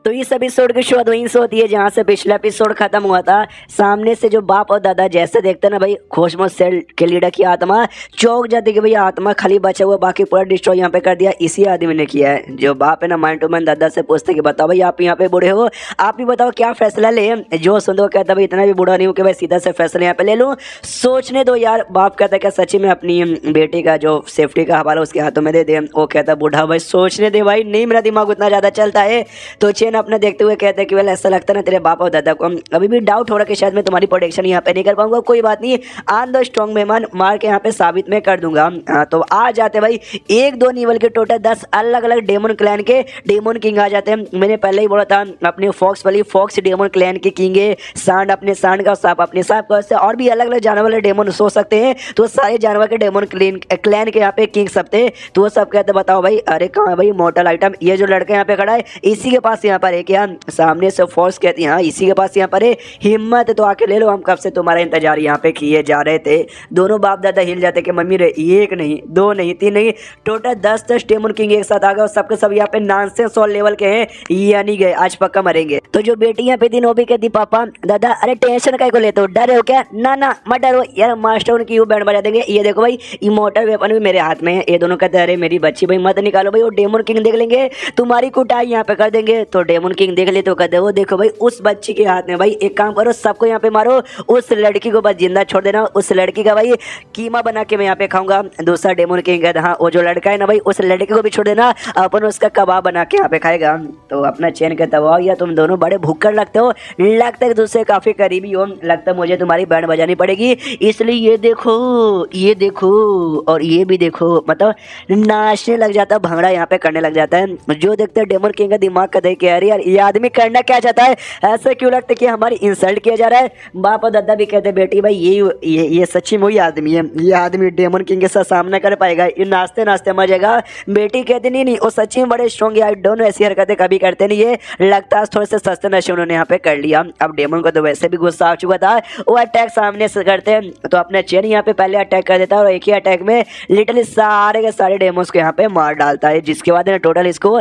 तो इस एपिसोड की शुरुआत वहीं से होती है जहाँ से पिछला एपिसोड खत्म हुआ था। सामने से जो बाप और दादा जैसे देखते ना भाई खोशमोश सेल के लीडर की आत्मा चौक जाती कि भैया आत्मा खाली बचा हुआ, बाकी पूरा डिस्ट्रॉय यहाँ पे कर दिया इसी आदमी ने किया है। जो बाप है ना माइंड टू माइंड दादा से पूछते कि बताओ भाई आप यहाँ पे बूढ़े हो, आप ही बताओ क्या फैसला ले। जो सुन दो कहता भाई इतना भी बूढ़ा नहीं हूँ कि भाई सीधा से फैसला यहाँ पे ले लूँ, सोचने दो यार। बाप कहता क्या सच्ची में अपनी बेटी का जो सेफ्टी का हवाला उसके हाथों में दे दे। वो कहता बूढ़ा भाई सोचने दे भाई, नहीं मेरा दिमाग उतना ज़्यादा चलता है। तो चेन अपने देखते हुए कहते हैं कि वेल ऐसा लगता है ना तेरे बाप और दादा को अभी भी डाउट हो रहा कि शायद मैं तुम्हारी प्रोटेक्शन यहाँ पे नहीं कर पाऊंगा, कोई बात नहीं आन दो स्ट्रॉन्ग मेहमान मार के यहाँ पे साबित में कर दूंगा। तो आ जाते भाई 1-2 नीवल के टोटल 10 अलग अलग डेमन क्लैन के डेमन किंग आ जाते हैं। मैंने पहले ही बोला था अपने फॉक्स वाली फॉक्स डेमन क्लैन के किंग है, सांड अपने सांड का, सांप अपने सांप का, से और भी अलग अलग जानवर वाले डेमन सो सकते हैं। तो सारे जानवर के डेमन क्लैन के यहाँ पे किंग सब थे। तो वो सब कहते बताओ भाई अरे कहाँ है भाई मॉर्टल आइटम, ये जो लड़का यहाँ पे खड़ा है इसी के पास यहाँ पर है क्या। सामने से फोर्स कहती है हाँ इसी के पास यहाँ पर है, हिम्मत तो आके ले लो, हम कब से तुम्हारा इंतजार यहाँ पे किए जा रहे थे। दोनों बाप दादा हिल जाते कि मम्मी रे 1 नहीं 2 नहीं 3 नहीं टोटल 10 डेमन किंग एक साथ आ गए और सबके सब यहाँ पे नॉनसेंस और लेवल के हैं, यानी गए आज पक्का मरेंगे। तो जो बेटी यहाँ पे थी वो भी कहती पापा दादा अरे टेंशन काय को लेते हो, डरे हो क्या, ना ना मत डरो यार, मास्टर उनकी यू बैंड बजा देंगे। ये देखो भाई इमोर्टल वेपन भी मेरे हाथ में है। ये दोनों कहते अरे मेरी बच्ची भाई मत निकालो भाई, वो डेमन किंग देख लेंगे तुम्हारी कुटाई यहाँ पे कर देंगे। तो डेमन किंग देख ले तो कहते वो देखो भाई उस बच्ची के हाथ में भाई एक काम करो सबको यहाँ पे मारो, उस लड़की को बस जिंदा छोड़ देना, उस लड़की का भाई कीमा बना के मैं यहाँ पे खाऊंगा। दूसरा डेमन किंग कहता हाँ वो जो लड़का है ना भाई उस लड़के को भी छोड़ देना, अपन उसका कबाब बना के यहाँ पे खाएगा। तो अपना चैन कहता वाह यार तुम दोनों बड़े भूखड़ लगते हो, लगता है एक दूसरे काफी करीबी हो, लगता है मुझे तुम्हारी बैंड बजानी पड़ेगी। इसलिए ये देखो और ये भी देखो, मतलब नाचने लग जाता है, भंगड़ा यहाँ पे करने लग जाता है। जो देखते हैं डेमन किंग का दिमाग का देख के अरे यार ये आदमी करना क्या चाहता है, ऐसा क्यों लगता है कि हमारी इंसल्ट किया जा रहा है। बाप और दादा भी कहते बेटी भाई ये सच्ची में वही आदमी है, ये आदमी डेमन किंग के साथ सामना कर पाएगा, ये नाचते नाचते मर जाएगा। बेटी कहती नहीं वो सच्ची में बड़े स्ट्रॉन्ग, आई डोंट नो ऐसी हरकतें कभी करते नहीं, ये लगता है थोड़े से सस्ते नशे उन्होंने यहाँ पे कर लिया। अब डेमन को तो वैसे भी गुस्सा आ चुका था, वो अटैक सामने से करते हैं तो अपना चेन यहाँ पे पहले अटैक कर देता है और एक ही अटैक में लिटरली सारे के सारे डेमोस को यहाँ पे मार डालता है, जिसके बाद टोटल इसको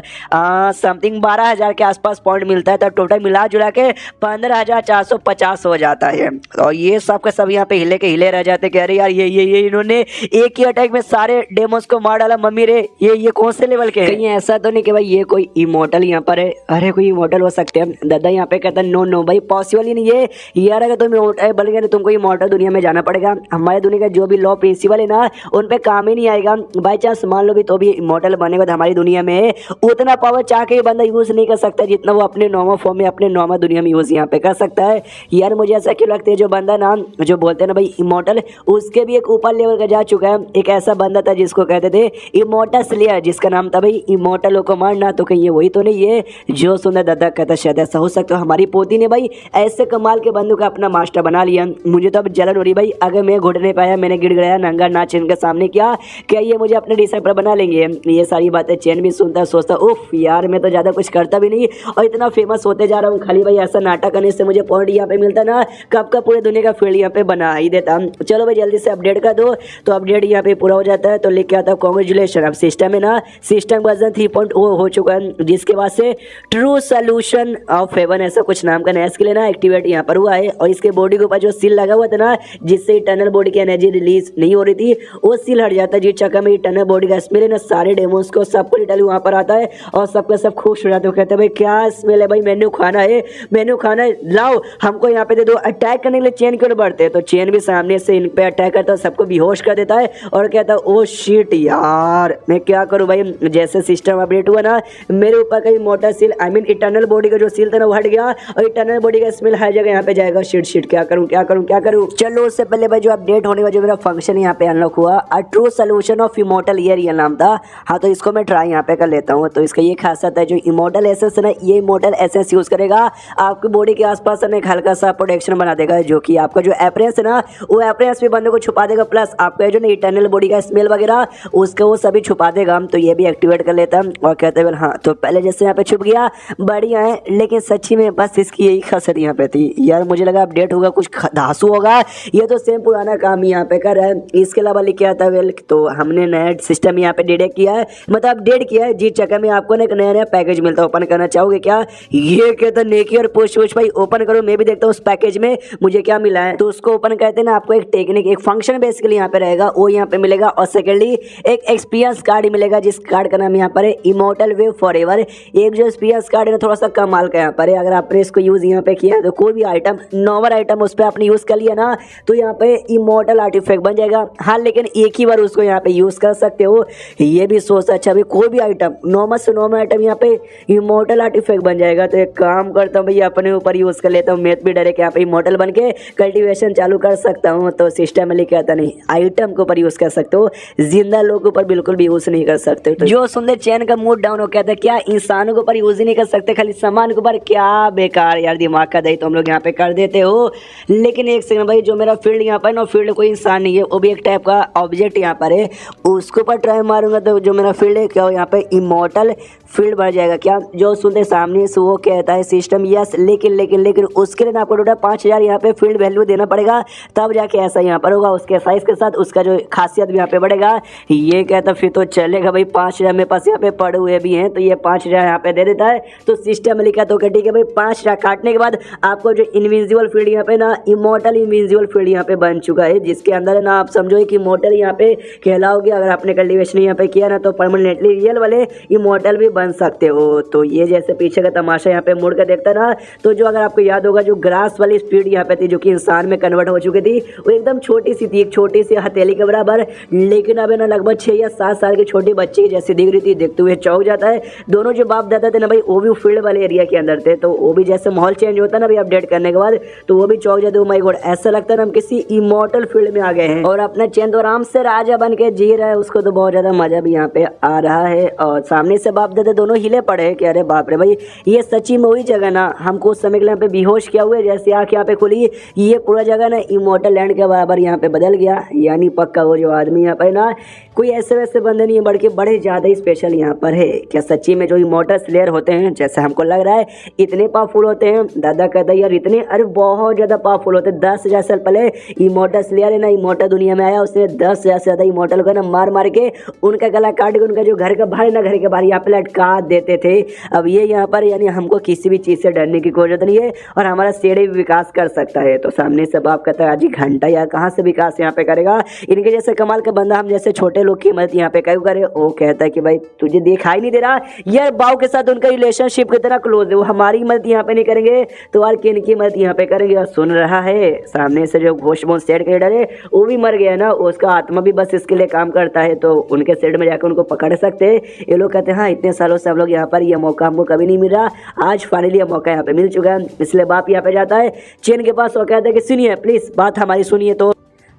समथिंग 12,000 के आसपास पॉइंट मिलता है। तो टोटल मिला जुला के 15,450 हो जाता है। और ये सब के सब यहाँ पे हिले के हिले रह जाते कि अरे यार ये इन्होंने एक ही अटैक में सारे डेमोस को मार डाला, मम्मी रे ये कौन से लेवल के हैं। कहीं ऐसा तो नहीं कि भाई ये कोई इमोर्टल यहाँ पर है, अरे कोई इमोर्टल हो सकते हैं। दादा यहाँ पे कहता है नो भाई पॉसिबल ही नहीं है यार, अगर तुम इमोर्टल बन गए तुमको इमोर्टल दुनिया में जाना पड़ेगा, हमारे दुनिया का जो भी लॉ प्रिंसिपल है ना उन पे काम ही नहीं आएगा। बाई चांस मान लो भी तो भी इमोर्टल बनेगा तो हमारी दुनिया में उतना पावर चाह के बंदा यूज नहीं कर सकता जितना वो अपने नॉर्मल फॉर्म में अपने नॉर्मल दुनिया में यूज यहाँ पे कर सकता है। यार मुझे ऐसा क्यों लगता है जो बंदा ना जो बोलते हैं ना भाई इमोर्टल उसके भी एक ऊपर लेवल का जा चुका है। एक ऐसा बंदा था जिसको कहते थे इमोर्टल स्लेयर, जिसका नाम था भाई इमोर्टल को मारना, तो कहीं ये वही तो नहीं है जो सुंदर दादा कहता शायद ऐसा हो सकता है। हमारी पोती ने भाई ऐसे कमाल के बंदू का अपना मास्टर बना लिया। मुझे तो अब जलन हो रही भाई, अगर मैं घुटने पाया मैंने गिर गया नंगा नाच इनके सामने क्या क्या ये मुझे अपने डिसाइपर बना लेंगे। ये सारी बातें चैन भी सुनता सोचता उफ यार मैं तो ज़्यादा कुछ करता भी नहीं और इतना फेमस होते जा रहा हूँ, खाली भाई ऐसा नाटक करने से मुझे पॉइंट यहाँ पे मिलता ना कब का पूरे दुनिया का फील्ड यहाँ पे बना ही देता। चलो भाई जल्दी से अपडेट कर दो। तो अपडेट यहाँ पे पूरा हो जाता है तो लिख के आता है कॉन्ग्रेचुलेशन, अब सिस्टम है ना सिस्टम वर्जन 3.0 हो चुका है, जिसके बाद से ट्रू सोल्यूशन ऑफ हेवन ऐसा कुछ नाम का नया स्किल है ना एक्टिवेट यहाँ पर हुआ है। और इसके बॉडी के ऊपर जो सील लगा हुआ था ना जिससे इटर्नल बॉडी की एनर्जी रिलीज नहीं हो रही थी वो सील हट जाता है, जिस चक्कर में इटर्नल बॉडी का स्मेल है ना सारे डेमोस को सबको लिटरली वहाँ पर आता है और सबका सब खुश हो जाते हैं, कहते हैं भाई क्या स्मेल है भाई, मेन्यू खाना है, मेन्यू खाना है, लाओ हमको यहाँ पे दे दो। अटैक करने के लिए चेन क्यों बढ़ते हैं, तो चेन भी सामने से इन पे अटैक करता है, सबको बेहोश कर देता है और कहता है ओ शिट यार मैं क्या करूँ भाई। जैसे सिस्टम अपडेट हुआ ना, मेरे ऊपर का motor seal I mean eternal body का जो सील था ना वो हट गया और इटर्नल बॉडी का स्मेल हर जगह यहाँ पे जाएगा। शिट शिट क्या करूँ क्या करूँ क्या करूँ। चलो उससे पहले भाई जो अपडेट होने का जो मेरा फंक्शन यहाँ पे अनलॉक हुआ, a true solution of immortal year ये नाम था। हाँ तो इसको मैं ट्राई यहाँ पे कर लेता हूँ। तो इसका ये खासियत है, जो इमोर्टल एसेंस है ना, ये इमोर्टल एसेंस यूज करेगा आपकी बॉडी के आसपास एक हल्का सा प्रोटेक्शन बना देगा, जो कि आपका जो अपीयरेंस है ना वो अपीयरेंस भी बंदे को छुपा देगा, प्लस आपका जो ना इटर्नल बॉडी का स्मेल वगैरह उसको वो सभी छुपा देगा। तो ये भी एक्टिवेट कर लेता है और कहते हैं हाँ तो पहले जैसे यहाँ पे छुप गया बढ़िया है, लेकिन सच्ची में बस इसकी यही खासियत यहाँ पे थी यार। मुझे लगा अपडेट होगा कुछ धांसू होगा, ये तो सेम पुराना काम ही यहाँ पे कर रहा है। इसके अलावा लिखा आता है तो हमने नया सिस्टम यहाँ पे डिटेक्ट किया है, मतलब अपडेट किया है। जी चक्कर में आपको ना एक नया नया पैकेज मिलता है, ओपन करना चाहोगे क्या? ये कहता नेकी और पुश पुश भाई ओपन करो, मैं भी देखता हूँ उस पैकेज में मुझे क्या मिला है। तो उसको ओपन करते हैं ना, आपको एक टेक्निक एक फंक्शन बेसिकली यहाँ पे रहेगा वो यहाँ पे मिलेगा, और सेकेंडली एक एक्सपीरियंस कार्ड मिलेगा जिस कार्ड का नाम यहाँ पर है इमोर्टल वेव फॉरएवर। एक जो एक्सपीरियंस कार्ड है ना थोड़ा सा कमाल का यहाँ पर है, अगर आपने इसको यूज यहाँ पे किया तो कोई भी आइटम नॉर्मल आइटम उस पर आपने यूज कर लिया ना तो यहाँ पे इमोर्टल आर्टिफैक्ट बन जाएगा। हाँ लेकिन एक ही बार उसको यहाँ पे यूज कर सकते हो, ये भी सोच अच्छा भाई कोई भी आइटम नॉर्मल से नॉर्मल आइटम यहाँ पे इमोर्टल आर्टिफैक्ट बन जाएगा। तो एक काम करता हूँ भैया अपने ऊपर यूज कर लेता हूँ, मेथ भी डरे कि यहाँ पे इमोर्टल बन के कल्टिवेशन चालू कर सकता हूँ। तो सिस्टम में लिखा था नहीं आइटम के ऊपर यूज कर सकते हो, जिंदा लोगों के ऊपर बिल्कुल भी यूज नहीं कर सकते। तो जो सुंदर चैन का मूड डाउन हो गया था, क्या इंसानों के ऊपर यूज ही नहीं कर सकते खाली सामान के ऊपर, क्या बेकार यार दिमाग का दही तो हम लोग यहाँ पे कर देते हो। लेकिन एक सेकंड भाई, जो मेरा फील्ड यहाँ पर ना फील्ड कोई इंसान नहीं है, वो भी एक टाइप का ऑब्जेक्ट यहाँ पर है, उसके ऊपर ट्राई मारूंगा तो जो मेरा फील्ड है क्या यहाँ पे इमोर्टल फील्ड बढ़ जाएगा क्या? जो सुनते सामने से वो कहता है सिस्टम यस, लेकिन उसके लिए आपको टोटल 5000 यहाँ पे फील्ड वैल्यू देना पड़ेगा, तब जाके ऐसा यहाँ पर होगा। उसके साइज के साथ उसका जो खासियत भी यहाँ पे बढ़ेगा। ये कहता फिर तो चलेगा भाई, 5000 मेरे पास यहाँ पे पड़े हुए भी हैं, तो ये 5000 यहाँ पे दे देता है। तो सिस्टम में लिखा तो ठीक है भाई, 5000 काटने के बाद आपको जो इनविजिबल फील्ड यहाँ पे ना इमोर्टल इनविजिबल फील्ड यहाँ पे बन चुका है, जिसके अंदर ना आप समझो कि इमोर्टल यहाँ पे कहलाओगे। अगर आपने कल्टिवेशन यहाँ पे किया ना तो परमानेंटली रियल वाले इमोर्टल भी बन सकते हो। तो ये जैसे पीछे का तमाशा यहाँ पे मुड़ कर देखता ना, तो जो अगर आपको याद होगा जो ग्रास वाली स्पीड यहाँ पे थी जो कि इंसान में कन्वर्ट हो चुकी थी, वो एकदम छोटी सी थी, एक छोटी सी हथेली के बराबर, लेकिन अब ना लगभग 6 या 7 साल की छोटी बच्ची की जैसी दिख रही थी। देखते हुए चौंक जाता है। दोनों जो बाप दादा थे ना भाई वो भी फील्ड वाले एरिया के अंदर थे, तो वो भी जैसे माहौल चेंज होता है ना भाई अपडेट करने के बाद, तो वो भी चौंक जाते। ओ माय गॉड, ऐसा लगता है ना हम किसी इमोर्टल फील्ड में आ गए हैं और अपना चैन तो आराम से राजा बन के जी रहा है। उसको तो बहुत ज्यादा मजा भी यहाँ पे आ रहा है। और सामने से बाप दादा दोनों हिले पड़े कि अरे बाप रे भाई, ये सच्ची में वही जगह ना हमको उस समय के लिए यहाँ पे बेहोश किया हुआ है। जैसे आँख यहाँ पे खुली, ये पूरा जगह ना इमोर्टल लैंड के बराबर यहाँ पे बदल गया। यानी पक्का वो जो आदमी यहाँ पे ना कोई ऐसे वैसे बंदे नहीं है, बल्कि बड़े ज़्यादा ही स्पेशल यहाँ पर है। क्या सच्ची में जो इमोर्टल स्लेयर होते हैं जैसे हमको लग रहा है इतने पावरफुल होते हैं? दादा कहता है यार इतने, अरे बहुत ज़्यादा पावरफुल होते हैं। 10,000 साल पहले इमोर्टल स्लेयर है ना इमोर्टल दुनिया में आया, उसने 10,000 से ज़्यादा इमोर्टल को ना मार के उनका गला काट के उनका जो घर का बाहर ना घर के बाहर यहाँ पे लटका देते थे। अब ये यहाँ पर यानी हमको किसी भी चीज़ से डरने की कोई जरूरत नहीं है और हमारा शेर भी विकास कर सकता है। तो सामने से बाप कहता है आज घंटा या कहाँ से विकास यहाँ पे करेगा, इनके जैसे कमाल का बंदा हम जैसे छोटे लोग की मदद यहाँ पे क्यों करे? वो कहता है कि भाई तुझे दिखाई नहीं दे रहा यार, बाव के साथ उनका रिलेशनशिप कितना क्लोज है, वो हमारी मदद यहाँ पे नहीं करेंगे तो यार किन की मदद यहाँ पे करेंगे? और सुन रहा है सामने से जो घोषबोन सेट के डरे वो भी मर गया ना, उसका आत्मा भी बस इसके लिए काम करता है, तो उनके सेट में जाकर उनको पकड़ सकते हैं। ये लोग कहते हैं हाँ इतने सालों से हम लोग यहाँ पर, यह मौका हमको कभी नहीं मिल रहा, आज फाइनली यह मौका यहाँ पे मिल चुका है। इसलिए बाप यहाँ पे जाता है चेन के पास और कहता है कि सुनिए प्लीज बात हमारी सुनिए। तो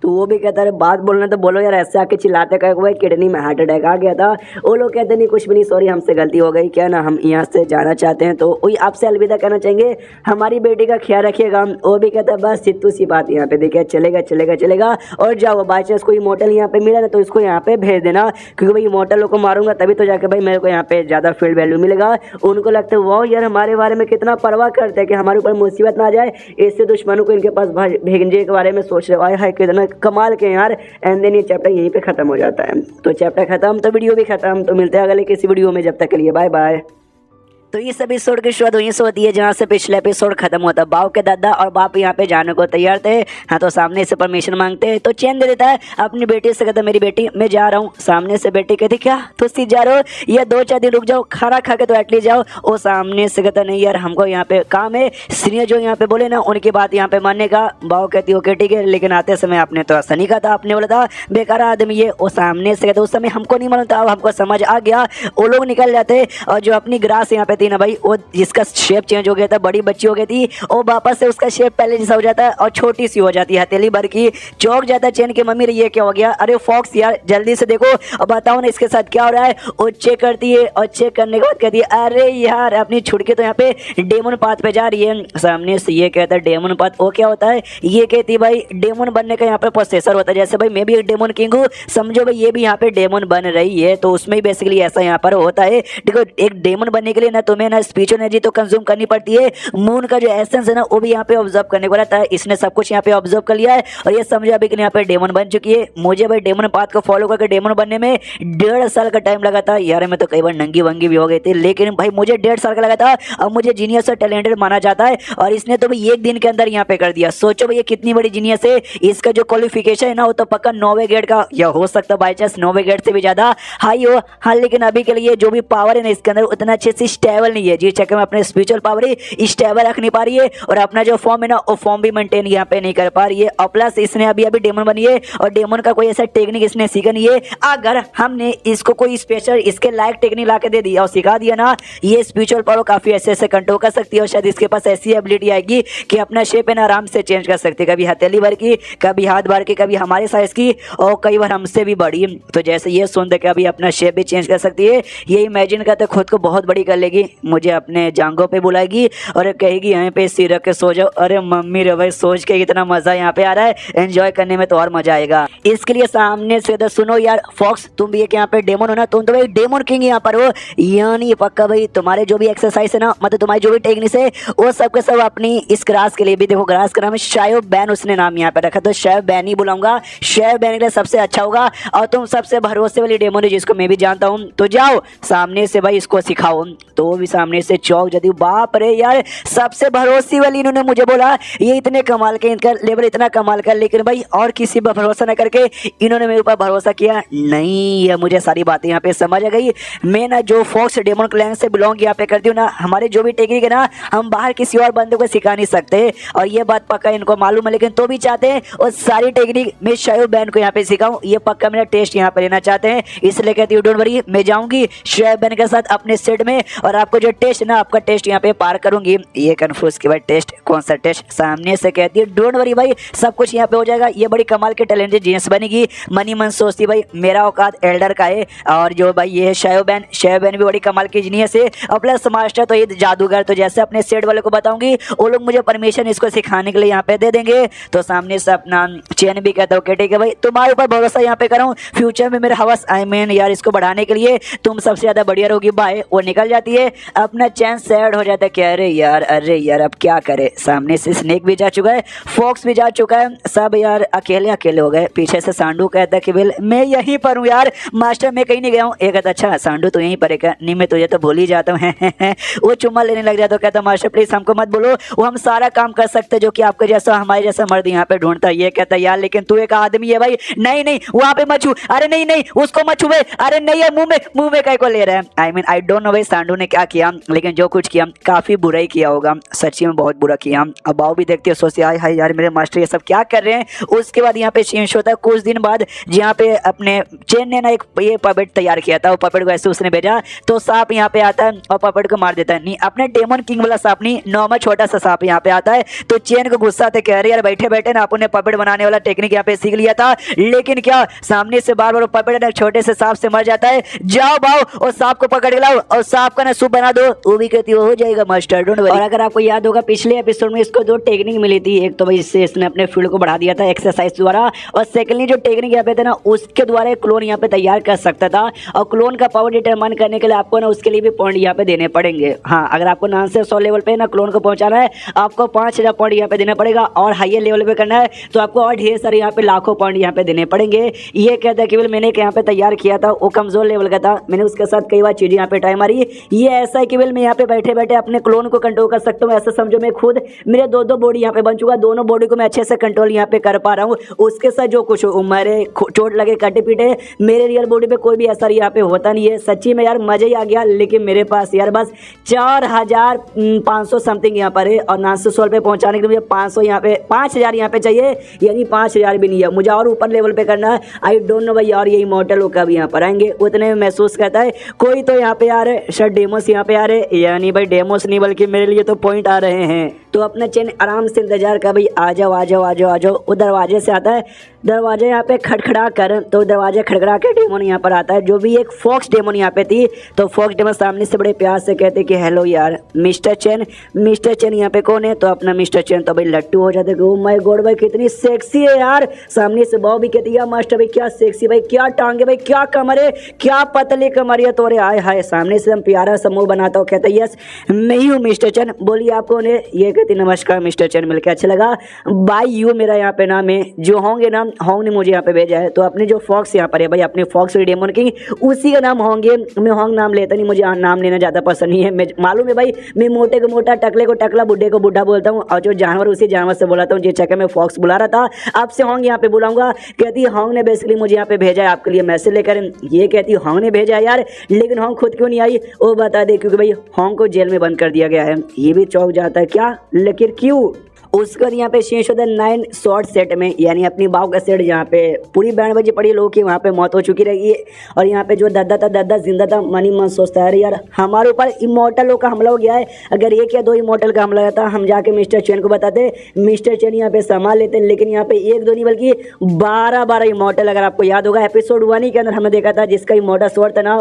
वो भी कहता है बात बोलना तो बोलो यार, ऐसे आके चिल्लाते कहे हुए किडनी में हार्ट अटैक आ गया था। वो लोग कहते नहीं कुछ भी नहीं, सॉरी हमसे गलती हो गई, क्या ना हम यहाँ से जाना चाहते हैं, तो वही आपसे अलविदा कहना चाहेंगे, हमारी बेटी का ख्याल रखिएगा। वो भी कहता है बस सिद्धू सी बात यहाँ पे देखिए, चलेगा और जाओ, बाई चांस कोई इमोर्टल यहाँ पे मिला ना तो इसको यहाँ पे भेज देना, क्योंकि भाई इमोर्टल को मारूंगा तभी तो जाके भाई मेरे को यहाँ पे ज़्यादा फील्ड वैल्यू मिलेगा। उनको लगता है वाह यार हमारे बारे में कितना परवाह करते हैं कि हमारे ऊपर मुसीबत ना आ जाए, इससे दुश्मनों को इनके पास भेजने के बारे में सोच रहे हैं। कितना कमाल के यार। एंड देन ये चैप्टर यहीं पे खत्म हो जाता है। तो चैप्टर खत्म तो वीडियो भी खत्म। तो मिलते हैं अगले किसी वीडियो में, जब तक के लिए बाय बाय। तो इस एपिसोड की शुरुआत वहीं से होती है जहाँ से पिछला एपिसोड खत्म होता है। बाव के दादा और बाप यहाँ पे जाने को तैयार थे। हाँ, तो सामने से परमिशन मांगते हैं तो चैन दे देता है अपनी बेटी से, कहता मेरी बेटी मैं जा रहा हूँ। सामने से बेटी कहती क्या तो सीध जा रहे हो, या 2-4 दिन रुक जाओ, खाना खा के तो एटलीस्ट जाओ। और सामने से कहता नहीं यार हमको यहाँ पे काम है। सीनियर जो यहाँ पे बोले ना उनकी बात यहाँ पे मानने का। बाव कहती ओके ठीक है, लेकिन आते समय आपने तो ऐसा नहीं कहा था, आपने बोला था बेकार आदमी ये। और सामने से कहते उस समय हमको नहीं मालूम था, अब हमको समझ आ गया। वो लोग निकल जाते और जो अपनी ग्रास यहाँ पे थी ना भाई, वो जिसका शेप चेंज हो गया था, बड़ी बच्ची हो गई थी, और वापस से उसका शेप पहले जैसा हो जाता है और छोटी सी हो जाती है, हथेली भर की। चौक जाता है चेन की मम्मी ये क्या हो गया, अरे फॉक्स यार जल्दी से देखो और बताओ ना इसके साथ क्या हो रहा है। और चेक करती है और चेक करने के बाद कहती है अरे यार अपनी छुड़की तो यहाँ पे डेमन पाथ पे जा रही है। सामने से ये कहता है डेमन पाथ वो क्या होता है, ये कहती भाई डेमन बनने का यहाँ पे प्रोसेसर होता है। जैसे भाई मैं भी एक डेमन किंग हूँ, समझो भाई ये भी यहाँ पे डेमन बन रही है, तो उसमें बेसिकली ऐसा यहाँ पर होता है। देखो एक डेमन बनने के लिए ना तुम्हें ना स्पिरिचुअल एनर्जी तो कंज्यूम करनी पड़ती है, मून का जो एसेंस है ना वो भी यहाँ पे ऑब्जर्व करने को रहता है। इसने सब कुछ यहाँ पे ऑब्जर्व कर लिया है और ये समझो अभी कि यहाँ पे डेमन बन चुकी है। मुझे भाई डेमन पाथ को फॉलो करके डेमन बनने में 1.5 साल का टाइम लगा था यार। मैं तो कई बार नंगी वंगी भी हो गई थी, लेकिन भाई मुझे 1.5 साल का लगा था। अब मुझे जीनियस और टैलेंटेड माना जाता है और इसने तो भाई 1 दिन के अंदर यहाँ पे कर दिया। सोचो भाई ये कितनी बड़ी जीनियस है। इसका जो क्वालिफिकेशन है ना वो तो पक्का 9वें ग्रेड का, या हो सकता है बाई चांस 9वें ग्रेड से भी ज्यादा हाई हो। हाँ, लेकिन अभी के लिए जो भी पावर है ना इसके अंदर उतना अच्छे से स्टेबल नहीं है, जिस चक्कर में अपने स्पिरिचुअल पावर ही स्टेबल रख नहीं पा रही है और अपना जो फॉर्म है ना वो फॉर्म भी मेंटेन यहाँ पे नहीं कर पा रही है। और प्लस इसने अभी डेमन बनी है और डेमन का कोई ऐसा टेक्निक इसने सीखा नहीं है। अगर हमने इसको कोई स्पेशल इसके लायक टेक्निक ला के दे दिया और सिखा दिया ना, ये स्पिरिचुअल पावर काफी ऐसे कंट्रोल कर सकती है और शायद इसके पास ऐसी एबिलिटी आएगी कि अपना शेप है ना आराम से चेंज कर सकती है, कभी हथेली भर की, कभी हाथ भर की, कभी हमारे साइज की और कई बार हमसे भी बड़ी। तो जैसे ये सुन दे के अभी अपना शेप भी चेंज कर सकती है। ये इमेजिन करते खुद को बहुत बड़ी कर लेगी, मुझे अपने जांघों पे बुलाएगी और कहेगी यहाँ पे सिर रख के सो जाओ। अरे मम्मी रे भाई सोच के इतना मजा यहाँ पे आ रहा है, एंजॉय करने में तो और मजा आएगा। इसके लिए सामने से तो सुनो यार फॉक्स, तुम भी एक यहाँ पे डेमन हो ना, तुम तो भाई डेमन किंग यहाँ पर हो, यानी पक्का भाई तुम्हारे जो भी एक्सरसाइज है ना, मतलब तुम्हारी जो भी टेक्निक है वो सब के सब अपनी इस ग्रास के लिए भी। देखो ग्रास का नाम है शायो बैन, उसने नाम यहाँ पे रखा, तो शायो बैन ही बुलाऊंगा। शायो बैन के लिए सबसे अच्छा होगा और तुम सबसे भरोसे वाली डेमन है जिसको मैं भी जानता हूँ, तो जाओ सामने से भाई इसको सिखाओ। तो भी सामने से चौक जाती, बाप रे यार सबसे भरोसे वाली इन्होंने मुझे बोला ये इतने कमाल के, इनका लेवल इतना कमाल का, लेकिन भाई और किसी पर भरोसा न करके इन्होंने मेरे ऊपर भरोसा किया नहीं है। मुझे सारी बातें यहाँ पे समझ आ गई। मैं ना जो फॉक्स डेमन क्लैन से बिलोंग यहाँ पे करती हूँ ना, हमारे जो भी टेक्निक है ना हम बाहर किसी और बंदे को सिखा नहीं सकते और ये बात पक्का इनको मालूम है, लेकिन तो भी चाहते हैं और सारी टेक्निक मैं शायो बैन को यहाँ पे सिखाऊं। ये पक्का मेरा टेस्ट यहाँ पे लेना चाहते हैं, इसलिए कहती हूँ डोंट वरी, मैं जाऊंगी शायो बैन के साथ अपने सेट में और आपको जो टेस्ट है ना आपका टेस्ट यहाँ पे पार करूंगी। ये कंफ्यूज के बाद टेस्ट कौन सा टेस्ट, सामने से कहती है डोंट वरी भाई सब कुछ यहाँ पे हो जाएगा। ये बड़ी कमाल के टैलेंटेड जीनियस बनेगी। मनी मन सोचती भाई मेरा औकात एल्डर का है और जो भाई ये शायो बैन भी बड़ी कमाल की जीनियस है और प्लस मास्टर तो ये जादूगर। तो जैसे अपने सेट वाले को बताऊंगी वो लोग मुझे परमिशन इसको सिखाने के लिए यहाँ पे दे देंगे। तो सामने से अपना चैन भी कहता हूँ ठीक है भाई तुम्हारे ऊपर भरोसा यहाँ पे करूँ, फ्यूचर में मेरा हवस यार इसको बढ़ाने के लिए तुम सबसे ज्यादा बढ़िया रहोगी बाय। वो निकल जाती है, अपना चैन सैड हो जाता है कि अरे यार अब क्या करे। सामने से स्नेक भी जा चुका है, फॉक्स भी जा चुका है, सब यार अकेले हो गए। पीछे से सांडू कहता है कि बिल मैं यहीं पर हूँ यार मास्टर, मैं कहीं नहीं गया हूँ। एक कहता अच्छा सांडू तो यहीं पर है क्या, नहीं मैं तुझे तो भूल ही जाता हूँ। वो चुम्मा लेने लग जाता है, कहता मास्टर प्लीज हमको मत बोलो, वो हम सारा काम कर सकते जो कि आपके जैसा हमारे जैसा मर्द यहाँ पे ढूंढता है। ये कहता है यार लेकिन तू एक आदमी है भाई, नहीं वहाँ पे मत छू, अरे नहीं उसको मत छुए, अरे नहीं है मुंह में कहीं को ले रहा है। आई डोंट नो भाई सांडू ने क्या किया, लेकिन जो कुछ किया काफी बुरा ही किया होगा, सच्ची में बहुत बुरा किया। अब बाव भी देखती है, सोचती है हाय यार मेरे मास्टर ये सब क्या कर रहे हैं। उसके बाद यहाँ पे चेंज होता है कुछ दिन बाद, जहाँ पे अपने चेन ने ना एक ये पपेट तैयार किया था, वो पपेट को ऐसे उसने भेजा तो सांप यहाँ पे आता है और पपेट को मार देता है। नहीं अपने डेमन किंग वाला सांप नहीं, नॉर्मल छोटा सा सांप यहाँ पे आता है। तो चेन को गुस्सा आते कह रहे यार बैठे ना अपने पपेट बनाने वाला टेक्निक यहाँ पे सीख लिया था, लेकिन क्या सामने से बार पपेट छोटे से सांप से मर जाता है। जाओ बाव और सांप को पकड़ के लाओ और सांप का ना सूप बना दो। वो भी कहती हो जाएगा मास्टर डोंट वरी। और अगर आपको याद होगा पिछले एपिसोड में इसको 2 टेक्निक मिली थी, एक तो भाई इससे इसने अपने फील्ड को बढ़ा दिया था एक्सरसाइज द्वारा, और सेकेंडली जो टेक्निक यहाँ पे था ना उसके द्वारा एक क्लोन यहाँ पे तैयार कर सकता था। और क्लोन का पावर डिटरमाइन करने के लिए आपको ना उसके लिए भी पॉइंट यहाँ पे देने पड़ेंगे। हाँ, अगर आपको 9 से 100 लेवल पे ना क्लोन को पहुंचाना है आपको 5000 पॉइंट यहाँ पे देना पड़ेगा, और हाइयर लेवल पे करना है तो आपको और ढेर सारे यहाँ पे लाखों पॉइंट यहाँ पे देने पड़ेंगे। ये कहता है केवल मैंने यहाँ पे तैयार किया था, वो कमजोर लेवल का था, मैंने उसके साथ कई बार चीजें यहाँ पे ट्राई मारी, ये ऐसा है कि वेल मैं यहाँ पे बैठे बैठे अपने क्लोन को कंट्रोल कर सकता हूँ। ऐसा समझो मैं खुद मेरे दो बॉडी यहाँ पे बन चुका, दोनों बॉडी को मैं अच्छे से कंट्रोल यहाँ पे कर पा रहा हूँ। उसके साथ जो कुछ मेरे चोट लगे कटे पीटे मेरे रियल बॉडी पे कोई भी असर यहाँ पे होता नहीं है। सच्ची में यार मजा ही आ गया। लेकिन मेरे पास यार बस 4500 समथिंग यहाँ पर है और 900 पे पहुँचाने के लिए मुझे 500 यहाँ पे 5000 यहाँ पे चाहिए, यानी 5000 भी नहीं है मुझे और ऊपर लेवल पे करना है। आई डोंट नो भाई यार ये इमॉर्टल लोग कब यहाँ पर आएंगे, उतने में महसूस करता है। कोई तो यहाँ पे आ रहे सर डेमोस यहाँ पे आ रहे, यानी भाई डेमोस नहीं बल्कि मेरे लिए तो पॉइंट आ रहे हैं। तो अपना चैन आराम से इंतजार कर भाई, आ जाओ आ जाओ आ जाओ आ जाओ। वो दरवाजे से आता है, दरवाजे यहाँ पे खड़खड़ा कर, तो दरवाजे खड़खड़ा के डेमोन यहाँ पर आता है, जो भी एक फॉक्स डेमोन यहाँ पे थी। तो फॉक्स डेमोन सामने से बड़े प्यार से कहते कि हेलो यार मिस्टर चैन। मिस्टर चैन यहाँ पे कौन है? तो अपना मिस्टर चैन तो भाई लट्टू हो जाते। ओ माय गॉड भाई कितनी सेक्सी है यार। सामने से बाव भी कहती है मास्टर भाई क्या सेक्सी भाई, क्या टांगे भाई, क्या कमर है, क्या पतली कमर है तोरे। आए हाय सामने से हम प्यारा समूह बनाता हूँ। कहता यस मैं ही हूँ मिस्टर चैन, बोलिए आप कौन है? ये कहती नमस्कार मिस्टर चैन, मिलकर अच्छा लगा। बाय यू मेरा यहाँ पे नाम है, जो होंगे नाम होंग ने मुझे यहाँ पे भेजा है। तो अपने जो फॉक्स यहाँ पर है भाई, अपने फॉक्स डेमोन किंग उसी का नाम होंगे। मैं होंग नाम लेता नहीं, मुझे नाम लेना ज़्यादा पसंद नहीं है। मैं मालूम है भाई मैं मोटे को मोटा, टकले को टकला, बुढ़े को बुढ़ा बोलता हूँ और जो जानवर उसी जानवर से बोलाता हूँ। जिस चक्कर में फॉक्स बुला रहा था अब से होंग यहाँ पे बुलाऊंगा। कहती है होंग ने बेसिकली मुझे यहाँ पे भेजा है आपके लिए मैसेज लेकर। ये कहती है होंग ने भेजा है यार, लेकिन होंग खुद क्यों नहीं आई वो बता दे, क्योंकि भाई होंग को जेल में बंद कर दिया गया है। ये भी चौंक जाता है क्या, लेकिन क्यों? उसके बाद यहाँ पे शेष होता है 9 शॉर्ट सेट में, यानी अपनी बाव का सेट जहाँ पे पूरी बैंड बजी पड़ी लोगों की वहाँ पे मौत हो चुकी रही है। और यहाँ पे जो दादा था दादा जिंदा था। मनी मन सोचता है यार हमारे ऊपर इमॉर्टलों का हमला हो गया है, अगर एक या दो इमॉर्टल का हमला था हम जाके मिस्टर चैन को बताते, मिस्टर चैन यहाँ पे संभाल लेते। लेकिन यहाँ पे एक दो नहीं बल्कि 12 इमॉर्टल, अगर आपको याद होगा एपिसोड 1 के अंदर हमने देखा था जिसका इमॉर्टल स्वॉर्ड था ना,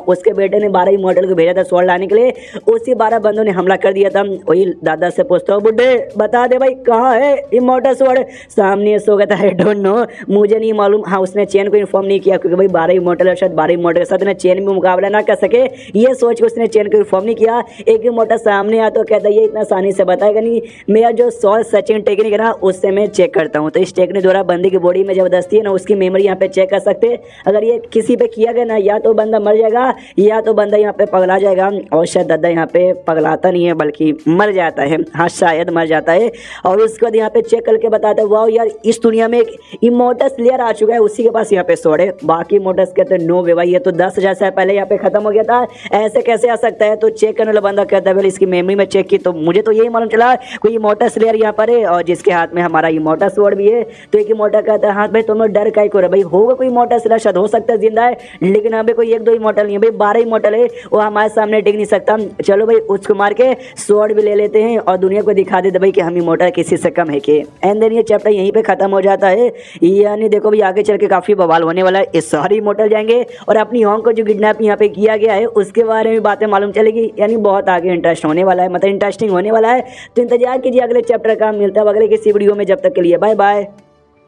उसके बेटे ने 12 इमॉर्टल को भेजा था स्वॉर्ड लाने के लिए। उसी 12 बंदों ने हमला कर दिया था। वही दादा से पूछता हूँ बुड्ढे बता दे भाई कहाँ है इमॉर्टल स्वॉर्ड? सामने सो गया था, आई डोंट नो मुझे नहीं मालूम। हाँ उसने चैन को इन्फॉर्म नहीं किया क्योंकि भाई 12 इमॉर्टल है, शायद 12 इमॉर्टल के साथ ना चैन में मुकाबला ना कर सके, ये सोच के उसने चैन को इन्फॉर्म नहीं किया। एक इमॉर्टल सामने आया तो कहता ये इतना आसानी से बताएगा नहीं, मेरा जो सॉल्व सर्चिंग टेक्निक है ना उससे मैं चेक करता हूँ। तो इस टेक्निक द्वारा बंदे की बॉडी में जबरदस्ती है ना उसकी मेमोरी यहाँ पे चेक कर सकते। अगर ये किसी पे किया गया ना या तो बंदा मर जाएगा या तो बंदा यहाँ पे पगला जाएगा। और शायद दादा यहाँ पे पगलाता नहीं है बल्कि मर जाता है, हाँ शायद मर जाता है। और उसके बाद यहाँ पे चेक करके बताते हैं वाह यार इस दुनिया में एक इमॉर्टल प्लेयर आ चुका है, उसी के पास यहाँ पे स्वॉर्ड है। बाकी इमॉर्टल्स कहते हैं नो वे भाई ये तो 10,000 साल पहले यहाँ पे खत्म हो गया था, ऐसे कैसे आ सकता है? तो चेक करने वाला बंदा कहता है इसकी मेमोरी में चेक की तो मुझे तो यही मालूम चला कोई इमॉर्टल प्लेयर यहाँ पर है और जिसके हाथ में हमारा इमॉर्टल स्वॉर्ड भी है। तो एक इमॉर्टल कहता है हाँ भाई तुम्हें डर काय को रहा भाई, होगा कोई इमॉर्टल प्लेयर शायद हो सकता है जिंदा है, लेकिन यहाँ पे कोई एक दो इमॉर्टल नहीं है भाई, 12 इमॉर्टल है वो हमारे सामने टिक नहीं सकता। चलो भाई उसको मार के स्वॉर्ड भी ले लेते हैं और दुनिया को दिखा देते भाई कि हम इमॉर्टल किसी से कम है के। एंड देन ये चैप्टर यहीं पे खत्म हो जाता है। यानी देखो भाई आगे चल के काफी बवाल होने वाला है। इस सारी इमॉर्टल जाएंगे और अपनी होंग को जो किडनैप यहाँ पे किया गया है उसके बारे में बातें मालूम चलेगी, यानी बहुत आगे इंटरेस्ट होने वाला है, मतलब इंटरेस्टिंग होने वाला है। तो इंतजार कीजिए अगले चैप्टर का। मिलता है अगले किसी वीडियो में, जब तक के लिए बाय बाय।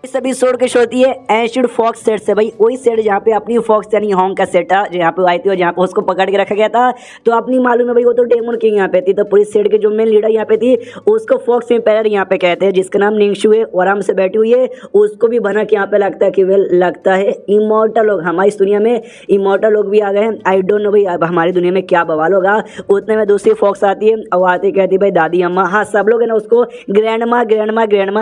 इस एपिसोड की होती है एंशियंट फॉक्स सेट से भाई, वही सेट जहाँ पे अपनी फॉक्स यानी होंग का सेट था जहाँ पे आई थी और जहाँ पे उसको पकड़ के रखा गया था। तो अपनी मालूम है भाई वो तो डेमन किंग यहाँ पे थी, तो पूरी सेट के जो मेन लीडर यहाँ पे थी उसको फॉक्स एम्पायर यहाँ पे कहते हैं, जिसका नाम निंगशु है, वो आराम से बैठी हुई है। उसको भी बना के यहाँ पे लगता है कि वेल लगता है इमॉर्टल लोग हमारी इस दुनिया में इमॉर्टल लोग भी आ गए हैं। आई डोंट नो भाई अब हमारी दुनिया में क्या बवाल होगा। उतने में दूसरी फॉक्स आती है और आती कहती भाई दादी अम्मा, हाँ सब लोग है ना उसको ग्रैंड माँ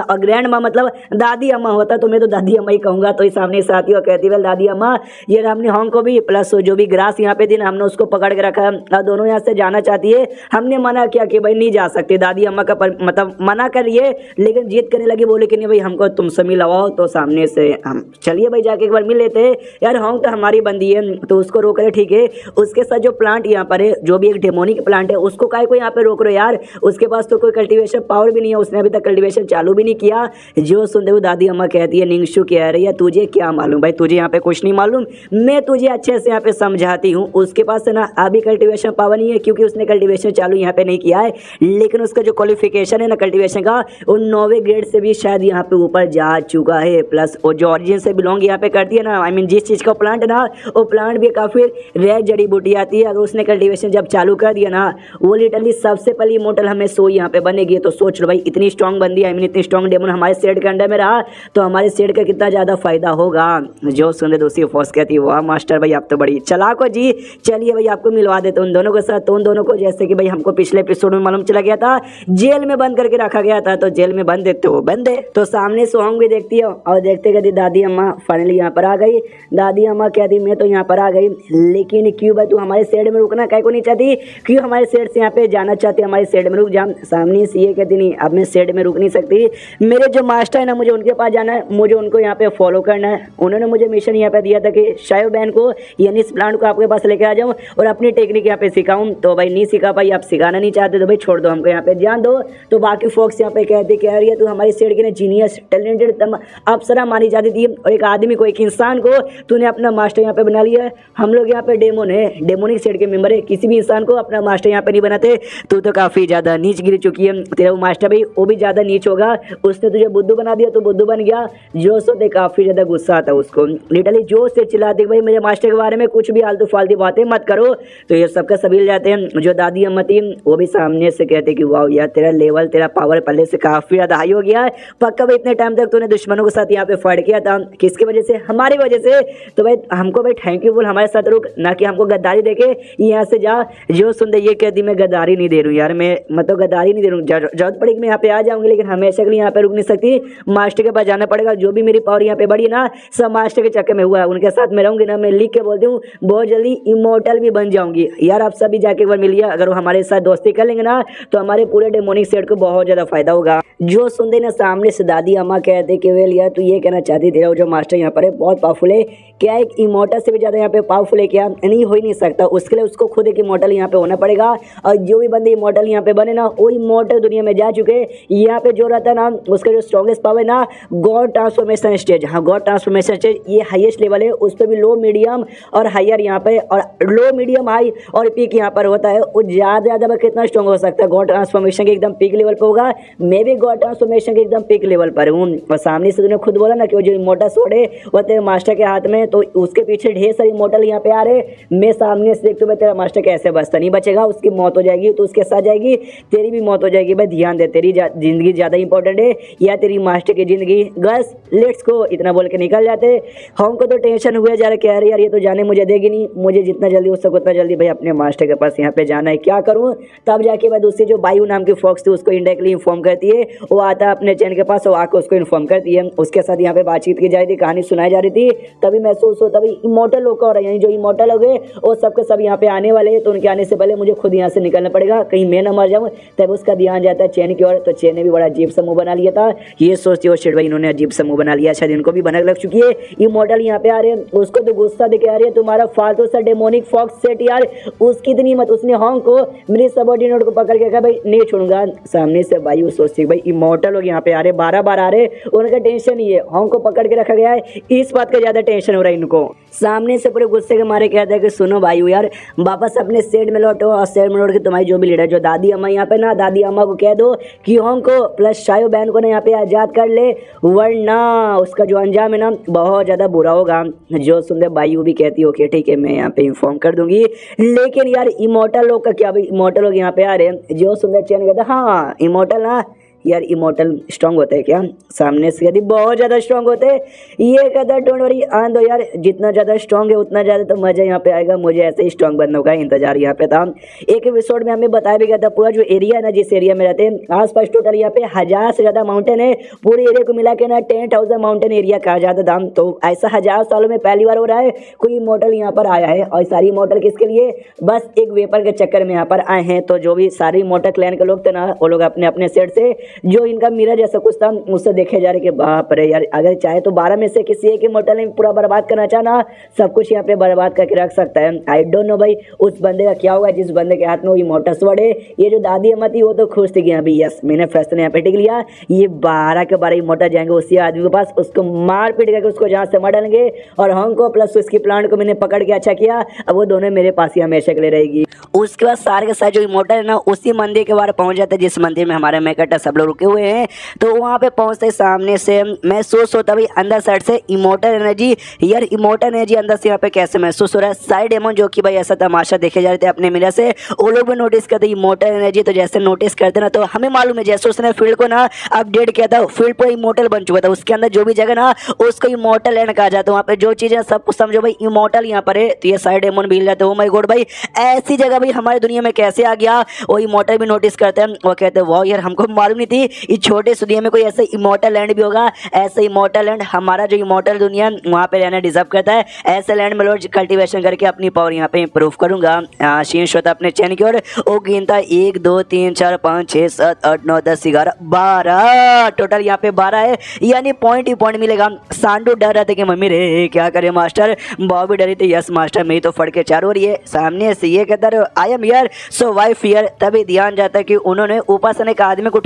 और ग्रैंड माँ मतलब दादी अम्मा होता, तो मैं तो दादी अम्मा ही कहूँगा। तो सामने से आती है और कहती है दादी अम्मा ये हमने होंग को भी प्लस जो भी ग्रास यहाँ पे थी ना हमने उसको पकड़ के रखा है, दोनों यहाँ से जाना चाहती है। हमने मना किया कि भाई नहीं जा सकते, दादी अम्मा का मतलब मना करिए, लेकिन जीत करने लगी, बोले कि नहीं भाई हमको तुमसे मिलवाओ। तो सामने से हम चलिए भाई जाके एक बार मिल लेते हैं यार, होंग तो हमारी बंदी है तो उसको रोक रहे ठीक है। उसके साथ जो प्लांट यहाँ पर है जो भी एक डेमोनिक प्लांट है उसको काय को यहाँ पे रोक रहे हो यार, उसके पास तो कोई कल्टीवेशन पावर भी नहीं है, उसने अभी तक कल्टीवेशन चालू भी नहीं किया। जो सुनते हुए दादी अम्मा कहती है निंगशु कह रही है तुझे क्या मालूम भाई, तुझे यहाँ पे कुछ नहीं मालूम, मैं तुझे अच्छे से यहाँ पे समझाती हूँ। उसके पास ना अभी कल्टीवेशन पावर नहीं है क्योंकि उसने कल्टीवेशन चालू यहाँ पे नहीं किया है, लेकिन उसका जो क्वालिफिकेशन है ना कल्टीवेशन का वो 9वें ग्रेड से भी शायद यहाँ पे ऊपर जा चुका है। प्लस वो जो ऑरिजिन से बिलोंग यहाँ पे करती है ना, आई मीन जिस चीज़ का प्लांट है ना वो प्लांट भी काफ़ी रेयर जड़ी बूटी आती है। अगर उसने कल्टीवेशन जब चालू कर दिया ना वो लिटरली सबसे पहली इमॉर्टल हमें सो यहाँ पे बनेगी। तो सोच लो भाई इतनी स्ट्रॉन्ग बंदी, आई मीन इतनी स्ट्रॉन्ग डेमन हमारे सेट के अंडर में रहा तो हमारे सेठ का कितना ज़्यादा फायदा होगा। जो सुने दूसरी फोर्स कहती वाह मास्टर भाई आप तो बड़ी चालाक हो जी, चलिए भाई आपको मिलवा देते उन दोनों के साथ। तो उन दोनों को जैसे कि भाई हमको पिछले एपिसोड में मालूम चला गया था जेल में बंद करके रखा गया था, तो जेल में बंद देते हो बंद है। तो सामने सोहंग भी देखती है और देखते कहती दादी अम्मा फाइनली यहाँ पर आ गई। दादी अम्मा कहती मैं तो यहाँ पर आ गई, लेकिन क्यों भाई तू हमारे शेड में रुकना कहीं को नहीं चाहती, क्यों हमारे शेड से यहाँ पे जाना चाहती, हमारे शेड में रुक जा। सामने से ये कहती नहीं अब मैं शेड में रुक नहीं सकती, मेरे जो मास्टर है ना मुझे उनके पास जाना है, मुझे उनको यहाँ पे फॉलो करना है। उन्होंने मुझे मिशन यहाँ पे दिया था कि शायो बहन को यानी इस प्लांट को आपके पास लेके आ जाऊँ और अपनी टेक्निक यहाँ पे सिखाऊं। तो भाई नहीं सिखा पाई, आप सिखाना नहीं चाहते तो भाई छोड़ दो हमको यहाँ पे जान दो। तो बाकी फोक्स यहाँ पे कहते कह रही है तू हमारी शेड की जीनियस टैलेंटेड अप्सरा मानी जाती थी, और एक आदमी को एक इंसान को तूने अपना मास्टर यहाँ पे बना लिया है। हम लोग यहाँ पे डेमोन है, डेमोनिक शेड के मेंबर है, किसी भी इंसान को अपना मास्टर यहाँ पे नहीं बनाते। तू तो काफ़ी ज़्यादा नीच गिर चुकी है, तेरा वो मास्टर भाई वो भी ज़्यादा नीच होगा, उसने तुझे बुद्धू बना दिया तो बुद्धू बन गया। जोश होते काफ़ी ज़्यादा गुस्सा आता उसको, लिटरली जोश से चिल्लाते भाई मेरे मास्टर के बारे में कुछ भी आलतू फालतू बातें मत करो। तो ये सबका सभी जाते हैं। जो दादी अम्मा थी वो भी सामने से कहते कि वाह यार तेरा लेवल तेरा पावर पहले से काफ़ी ज़्यादा हाई हो गया है, पक्का भाई इतने टाइम तक तूने दुश्मनों के साथ यहाँ पे फाइट किया था, किसकी वजह से, हमारी वजह से। तो भाई हमको भाई थैंक यू बोल, हमारे साथ रुक, ना कि हमको गद्दारी देके यहाँ से जा। जो सुनते ये कहती मैं गद्दारी नहीं दे रही हूँ यार, मैं मतलब गद्दारी नहीं दे रही हूँ, जरूरत पड़ेगी मैं यहाँ पे आ जाऊँगी, लेकिन हमेशा के लिए यहाँ पे रुक नहीं सकती, मास्टर के पास जाना पड़ेगा। जो भी मेरी पावर यहाँ पे बढ़ी है ना सब मास्टर के चक्कर में हुआ है, उनके साथ मैं रहूँगी ना, मैं लिख के बोलती हूँ बहुत जल्दी इमोर्टल भी बन जाऊँगी। यार आप सभी जाके एक बार मिलिए, अगर वो हमारे साथ दोस्ती कर लेंगे ना तो हमारे पूरे डेमोनिक सेट को बहुत ज़्यादा फायदा होगा। जो सुनते ना सामने से दादी अम्मा कहते कि वेल यार तू ये कहना चाहती तेरा जो मास्टर यहाँ पर है बहुत पावरफुल है क्या, एक इमोर्टल से भी ज़्यादा यहाँ पे पावरफुल है क्या, नहीं हो ही नहीं सकता। उसके लिए उसको खुद एक इमोर्टल यहाँ पे होना पड़ेगा, और जो भी बंदे इमोर्टल यहाँ पे बने ना वो इमोर्टल दुनिया में जा चुके। यहाँ पे जो रहता है ना उसका जो स्ट्रॉन्गेस्ट पावर है ना गॉड ट्रांसफॉर्मेशन स्टेज, हाँ गॉड ट्रांसफॉर्मेशन स्टेज ये हाईएस्ट लेवल है, उस पर भी लो मीडियम और हायर यहाँ पे, और लो मीडियम हाई और पीक यहाँ पर होता है। वो ज़्यादा कितना स्ट्रॉन्ग हो सकता है, गॉड ट्रांसफॉर्मेशन के एकदम पीक लेवल पर होगा, मैं भी गॉड ट्रांसफॉर्मेशन के एकदम पीक लेवल पर हूँ। और सामने से तूने खुद बोला ना कि वो जो इमोर्टल स्वॉर्ड है वो तेरे मास्टर के हाथ में, तो उसके पीछे ढेर सारे इमोर्टल यहाँ पे आ रहे, मैं सामने से देखते हुए तेरा मास्टर कैसे बचता, नहीं बचेगा, उसकी मौत हो जाएगी तो उसके साथ जाएगी, तेरी भी मौत हो जाएगी। भाई ध्यान दे, तेरी जिंदगी ज़्यादा इंपॉर्टेंट है या तेरी मास्टर की जिंदगी। गस लेट्स गो, इतना बोल के निकल जाते। हमको तो टेंशन हुआ जा रहा, कह रहे यार ये तो जाने मुझे देगी नहीं, मुझे जितना जल्दी हो सके उतना जल्दी भाई अपने मास्टर के पास यहाँ पे जाना है, क्या करूँ। तब जाके मैं दूसरी जो बायू नाम की फॉक्स थी उसको इंडायरेक्टली इन्फॉर्म करती है, वो आता है अपने चैन के पास, वो आकर उसको इन्फॉर्म करती है, उसके साथ यहाँ पे बातचीत की जा रही थी, कहानी सुनाई जा रही थी। तभी महसूस होता भाई इमोर्टल लोग का हो रहा है, यानी जो इमोर्टल हो गए वो सबके सब यहाँ पे आने वाले हैं, तो उनके आने से पहले मुझे खुद यहाँ से निकलना पड़ेगा, कहीं मैं ना मर जाऊँ। तब उसका ध्यान जाता है चैन की ओर, तो चैन ने भी बड़ा अजीब सा मुंह बना लिया था। ये सोचती हो शेड भाई इन्होंने अजीब सा मुंह बना लिया, शायद इनको भी भनक लग चुकी है, इमोर्टल यहाँ पे आ रहे हैं। उसको तो गुस्सा दिखे आ रही है तुम्हारा फालतू सा डेमोनिक फॉक्स सेट यार, उसकी इतनी मत, उसने हॉन्ग को मेरी सबऑर्डिनेट को पकड़ के कहा भाई नहीं छोड़ूंगा। सामने से भाई वो सोचती भाई इमोर्टल लोग यहाँ पे आ रहे, 12 बार आ रहे, उनका टेंशन ही है, हॉन्ग को पकड़ के रखा गया है, इस बात का ज्यादा टेंशन हो रहा है इनको। सामने से पूरे गुस्से के मारे कहते हैं कि सुनो भाई यार वापस अपने सेट में लौटो, और सेट में लौट के तुम्हारी जो भी लीडर जो दादी अम्मा यहाँ पे ना, दादी अम्मा को कह दो कि हॉन्ग को प्लस शायो बहन को ना यहाँ पे आजाद कर ले, वरना उसका जो अंजाम है ना बहुत ज्यादा बुरा होगा। जो सुनते भाई भी कहती हो कि ठीक है मैं यहाँ पे इन्फॉर्म कर दूंगी, लेकिन यार इमोर्टल लोग का क्या, भाई इमोर्टल लोग यहाँ पे आ रहे हैं। जो सुंदर चैन कहता हाँ इमोर्टल ना यार इमोर्टल स्ट्रांग होते हैं क्या, सामने से कहती बहुत ज़्यादा स्ट्रांग होते हैं। ये कहता डोंट वरी आन दो यार, जितना ज़्यादा स्ट्रांग है उतना ज़्यादा तो मज़ा यहाँ पे आएगा, मुझे ऐसे ही स्ट्रांग बनने का इंतजार यहाँ पे था। एक एपिसोड में हमें बताया भी गया था पूरा जो एरिया है ना, जिस एरिया में रहते हैं आसपास टोटल यहाँ पे 1000 से ज़्यादा माउंटेन है, पूरे एरिया को मिला के ना 10,000 माउंटेन एरिया कहा जाता था। तो ऐसा 1000 सालों में पहली बार हो रहा है कोई इमोर्टल यहाँ पर आया है, और सारी इमोर्टल किसके लिए, बस एक वेपर के चक्कर में यहाँ पर आए हैं। तो जो भी सारी इमोर्टल क्लैन के लोग थे ना वो लोग अपने अपने सेट से जो इनका मिरर जैसा कुछ था उससे देखे जा रहे कि बाप रे यार, अगर चाहे तो 12 में से किसी एक इमोर्टल ने पूरा बर्बाद करना चाहना सब कुछ यहाँ पे बर्बाद करके रख सकता है। आई डोंट नो भाई उस बंदे का क्या होगा जिस बंदे के हाथ में वो इमोर्टल स्वॉर्ड है। ये जो दादी अम्मा थी वो तो खुश थी कि अभी यस मैंने फैसला यहाँ पे टिक लिया, ये 12 के 12 इमोर्टल जाएंगे उसी आदमी के पास, उसको मार पीट करके उसको जहाँ से मार डालेंगे, और हॉन्ग को प्लस उसकी प्लांट को मैंने पकड़ के अच्छा किया, अब वो दोनों मेरे पास ही हमेशा के लिए रहेगी। उसके बाद सारे के सारे जो इमोर्टल है ना उसी मंदिर के बाहर पहुंच जाते हैं जिस मंदिर में हमारे मेकटा सब लोग रुके हुए हैं। तो वहाँ पे पहुँचते सामने से महसूस होता भाई अंदर साइड से इमोर्टल एनर्जी। यार इमोर्टल एनर्जी अंदर से यहाँ पे कैसे महसूस हो रहा है। साइड डेमन जो कि भाई ऐसा तमाशा देखे जा रहे थे अपने मिरर से, वो लोग भी नोटिस करते इमोर्टल एनर्जी। तो जैसे नोटिस करते ना तो हमें मालूम है जैसे उसने फील्ड को ना अपडेट किया था, फील्ड पर इमोर्टल बन चुका था। उसके अंदर जो भी जगह ना उसको इमोर्टल लैंड कहा जाता है। वहाँ पे जो चीज़ें सब कुछ समझो भाई इमोर्टल यहाँ पर है। तो ये साइड डेमन भी हिल जाते हैं। ओ माय गॉड भाई ऐसी जगह भाई हमारी दुनिया में कैसे आ गया। वो इमोर्टल भी नोटिस करते हैं, वो कहते हैं वाह यार हमको मालूम नहीं थी इस छोटे से दुनिया में कोई ऐसा इमोर्टल लैंड भी होगा। ऐसे इमोर्टल लैंड हमारा जो इमोर्टल दुनिया वहाँ पे रहना डिजर्व करता है। ऐसे लैंड में लोग कल्टीवेशन करके अपनी पावर यहाँ पे इंप्रूव करूंगा। शीर्ष होता अपने चैन की ओर। वो गिनता 1 2 3 4 5 6 7 8 9 10 11 12 टोटल यहाँ पे 12 है। यानी पॉइंट ही पॉइंट मिलेगा। सांडू डर रहा था कि मम्मी रे क्या करे मास्टर। बॉबी डरी थी यस मास्टर मैं तो फट के चारों ओर ये सामने से ये कहता रहे I am here so why fear. तभी ध्यान जाता है कि उन्होंने ऊपर से एक आदमी को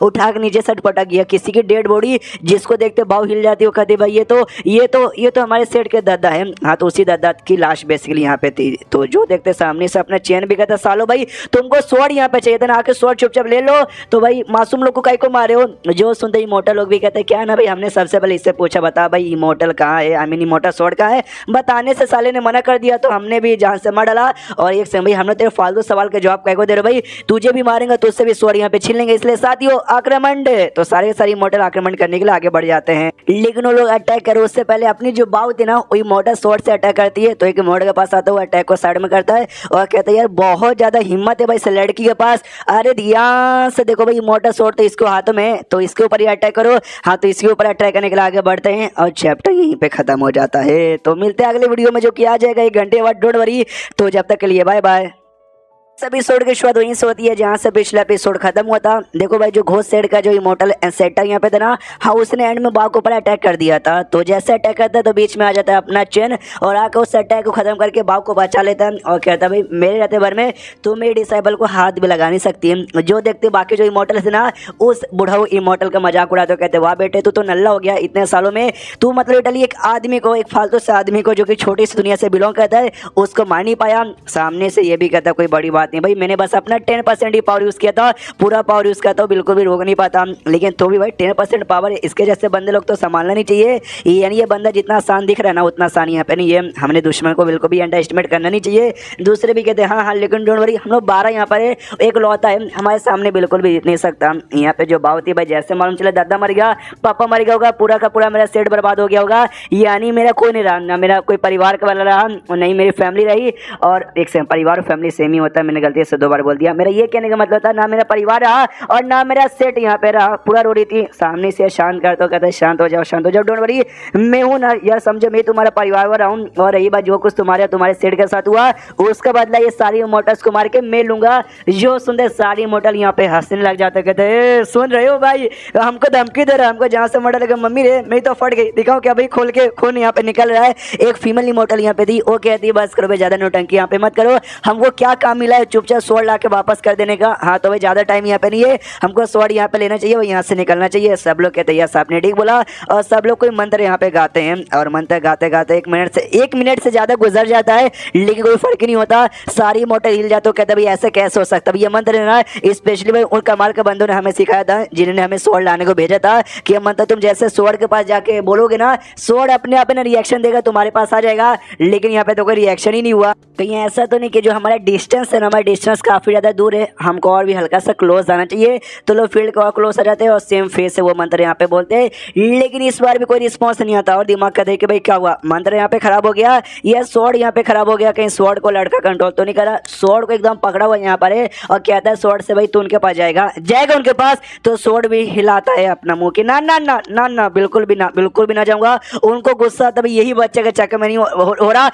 उठा के नीचे सट पटक गया। किसी की डेड बॉडी जिसको देखते भाव हिल जाती है। कहते भाई ये तो हमारे सेठ के दादा है। हाँ तो उसी दादा की लाश बेसिकली यहाँ पे थी। तो जो देखते सामने से अपना चैन भी कहता सालो भाई तुमको स्वॉर्ड यहाँ पे चाहिए था ना, आके स्वॉर्ड चुपचाप ले लो। तो भाई मासूम लोग को काहे को मारे हो। जो सुनते इमोर्टल लोग भी कहते क्या ना भाई हमने सबसे पहले इससे पूछा बता भाई इमोर्टल कहाँ है, आई मीन इमोर्टल स्वॉर्ड कहाँ है। बताने से साले ने मना कर दिया तो हमने भी जान से मार डाला। और एक से भाई हमने तेरे फालतू सवाल के जवाब काहे को दे रहे भाई, तुझे भी मारेंगे तो उससे भी स्वॉर्ड यहाँ पे छीन लेंगे। इसलिए साथियों आक्रमण। तो सारे सारे इमोर्टल आक्रमण करने के लिए आगे बढ़ जाते हैं। लेकिन वो लोग अटैक करो उससे पहले अपनी जो बाव थी ना वो इमोर्टल स्वॉर्ड से अटैक करती है। तो एक इमोर्टल के पास आता है वो अटैक को साइड में करता है और कहता है यार बहुत ज्यादा हिम्मत है भाई इस लड़की के पास। अरे ध्यान से देखो भाई इमोर्टल स्वॉर्ड तो इसको हाथों में, तो इसके ऊपर ही अटैक करो। हाँ तो इसके ऊपर अटैक करने के लिए आगे बढ़ते हैं और चैप्टर यहीं पे खत्म हो जाता है। तो मिलते हैं अगले वीडियो में जो कि आ जाएगा 1 घंटे बाद, डोंट वरी। तो जब तक के लिए बाय बाय। इस एपिसोड की शुरुआत वहीं से होती है जहाँ से पिछला एपिसोड खत्म हुआ था। देखो भाई जो घोस्ट सेट का जो इमोर्टल सेटर यहाँ पे था ना, हाँ उसने एंड में बाघ के ऊपर अटैक कर दिया था। तो जैसे अटैक करता है तो बीच में आ जाता है अपना चैन और आकर उस अटैक को खत्म करके बाघ को बचा लेता है और कहता है भाई मेरे रहते भर में तो मेरे डिसाइबल को हाथ भी लगा नहीं सकती है। जो देखते बाकी जो इमोर्टल थे ना उस बुढ़ाऊ इमोर्टल का मजाक उड़ाते कहते वाह बेटे तू तो नल्ला हो गया इतने सालों में। तू मतलब लिटरली एक आदमी को, एक फालतू से आदमी को जो कि छोटी सी दुनिया से बिलोंग करता है उसको मार नहीं पाया। सामने से ये भी कहता कोई बड़ी बात नहीं भाई, मैंने बस अपना 10% ही पावर यूज़ किया था, पूरा पावर यूज़ किया था बिल्कुल भी रोक नहीं पाता। लेकिन तो भी भाई 10% पावर इसके जैसे बंदे लोग तो संभालना नहीं चाहिए। यानी ये बंदा जितना आसान दिख रहा है ना उतना आसान यहाँ पे नहीं है। हमने दुश्मन को बिल्कुल भी अंडर एस्टिमेट करना नहीं चाहिए। दूसरे भी कहते हैं हाँ लेकिन डोंट वरी हम लोग 12 यहाँ पर है, एक लौता है हमारे सामने बिल्कुल भी जीत नहीं सकता। यहाँ पे जो बात थी भाई जैसे मालूम चला दादा मर गया, पापा मर गया होगा, पूरा का पूरा मेरा सेट बर्बाद हो गया होगा। यानी मेरा कोई नहीं रहा, ना मेरा कोई परिवार का वाला रहा और नहीं मेरी फैमिली रही। और एक सेम परिवार और फैमिली सेम ही होता है, मैंने गलती से 2 बार बोल दिया। मेरा ये कहने का मतलब था ना मेरा परिवार रहा और ना मेरा सेट यहाँ पे रहा। पूरा रो रही थी सामने से शांत कर तो कहते शांत हो जाओ डोंट वरी मैं हूँ ना यार, समझो मैं तुम्हारा परिवार रहा हूँ। और रही बात जो कुछ तुम्हारे सेट के साथ हुआ उसका बदला ये सारी इमोर्टल्स को मार के मैं लूंगा। जो सुनते सारी इमोर्टल यहाँ पे हंसने लग जाते कहते सुन रहे हो भाई हमको धमकी दे रहा है, हमको जहाँ से मर्डर लगा मम्मी रे मैं तो फट गई। दिखाओ क्या भाई खोल के खून यहाँ पे निकल रहा है। एक फीमेल इमोर्टल यहाँ पे थी, वो कहती बस करो भाई ज्यादा नौटंकी यहाँ पे मत करो, हमको क्या काम मिला है चुपचाप स्वॉर्ड ला के वापस कर देने का। हाँ तो भाई ज्यादा टाइम यहाँ पे नहीं है, हमको स्वॉर्ड यहाँ पे लेना चाहिए, वो यहाँ से निकलना चाहिए। सब लोग कहते हैं यस आपने ठीक बोला। और सब लोग कोई मंत्र यहाँ पे गाते हैं और मंत्र गाते गाते 1 मिनट से ज्यादा गुजर जाता है लेकिन कोई फर्क नहीं होता। सारी मोटर हिल जाते कहते भाई ऐसे कैसे हो सकता है। ये मंत्र ना स्पेशली भाई उन कमाल के बंदों ने हमें सिखाया था जिन्होंने हमें स्वॉर्ड लाने को भेजा था कि ये मंत्र तुम जैसे स्वॉर्ड के पास जाके बोलोगे ना स्वॉर्ड अपने आप ना रिएक्शन देगा तुम्हारे पास आ जाएगा। लेकिन यहाँ पे तो कोई रिएक्शन ही नहीं हुआ। कहीं ऐसा तो नहीं कि जो हमारा डिस्टेंस है ना, हमारा डिस्टेंस काफी ज्यादा दूर है, हमको और भी हल्का सा क्लोज आना चाहिए। तो लोग फील्ड को और क्लोज आ जाते हैं और सेम फेस से वो मंत्र यहाँ पे बोलते हैं। लेकिन इस बार भी कोई रिस्पॉन्स नहीं आता और दिमाग कहते हैं कि भाई क्या हुआ, मंत्र यहाँ पे खराब हो गया या स्वॉर्ड यहाँ पे खराब हो गया, कहीं स्वॉर्ड को लड़का कंट्रोल तो नहीं करा। स्वॉर्ड को एकदम पकड़ा हुआ यहाँ पर है और कहता है स्वॉर्ड से भाई तू उनके पास जाएगा उनके पास। तो स्वॉर्ड भी हिलाता है अपना मुंह कि ना ना ना ना ना बिल्कुल भी ना जाऊंगा। उनको गुस्सा तभी यही बच्चे के चक्कर में नहीं हो रहा,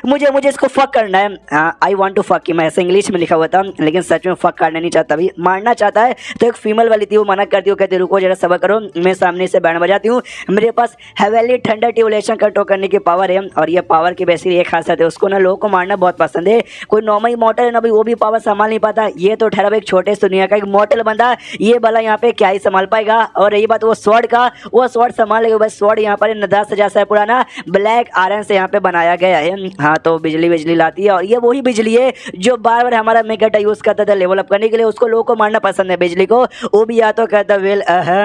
मुझे इसको फक करना है। I want to fuck him ऐसे इंग्लिश में लिखा हुआ था लेकिन सच में फक करना नहीं चाहता, भी मारना चाहता है। तो एक फीमेल वाली थी वो मना करती हूँ, कहती रुको जरा सबर करो, मैं सामने से बैंड बजाती हूँ, मेरे पास हेवेली थंडर ट्यूबुलेशन कंट्रोल करने की पावर है। और ये पावर की बेसिकली एक खासियत है, उसको ना लोगों को मारना बहुत पसंद है। कोई नॉर्मल मॉडल है ना भाई वो भी पावर संभाल नहीं पाता, ये तो ठहरा एक छोटे से दुनिया का एक मॉडल बंदा, ये वाला यहाँ पे क्या ही संभाल पाएगा। और रही बात वो स्वॉर्ड का, वो स्वॉर्ड संभाल लेगा। बस स्वॉर्ड यहाँ पर 10,000 से पुराना ब्लैक आयरन से यहाँ पे बनाया गया है। हाँ तो बिजली लाती है और ये वही बिजली है जो बार बार बार हमारा मेगाटा यूज करता था लेवल अप करने के लिए। उसको लोगों को मारना पसंद है बिजली को, वो भी या तो कहता वेल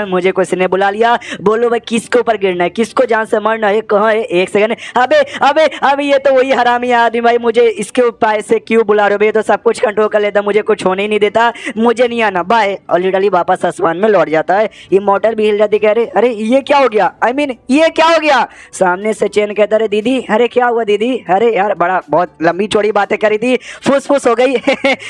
मुझे किसी ने बुला लिया, बोलो भाई किसके ऊपर गिरना है, किसको जान से मारना है, कहाँ है, एक सेकंड, अबे अबे अबे ये तो वही हरामी आदमी भाई, मुझे इसके ऊपर से क्यों बुला रहे हो भाई, तो सब कुछ कंट्रोल कर लेता, मुझे कुछ होने ही नहीं देता, मुझे नहीं आना, बाय। और लिटरली वापस आसमान में लौट जाता है। इमॉर्टल भी हिल जाती, कह रहे अरे ये क्या हो गया, आई मीन ये क्या हो गया। सामने से चेन कहता अरे दीदी, अरे क्या हुआ दीदी, अरे यार बड़ा बहुत लंबी चौड़ी बातें करी थी, फुस फुस हो गई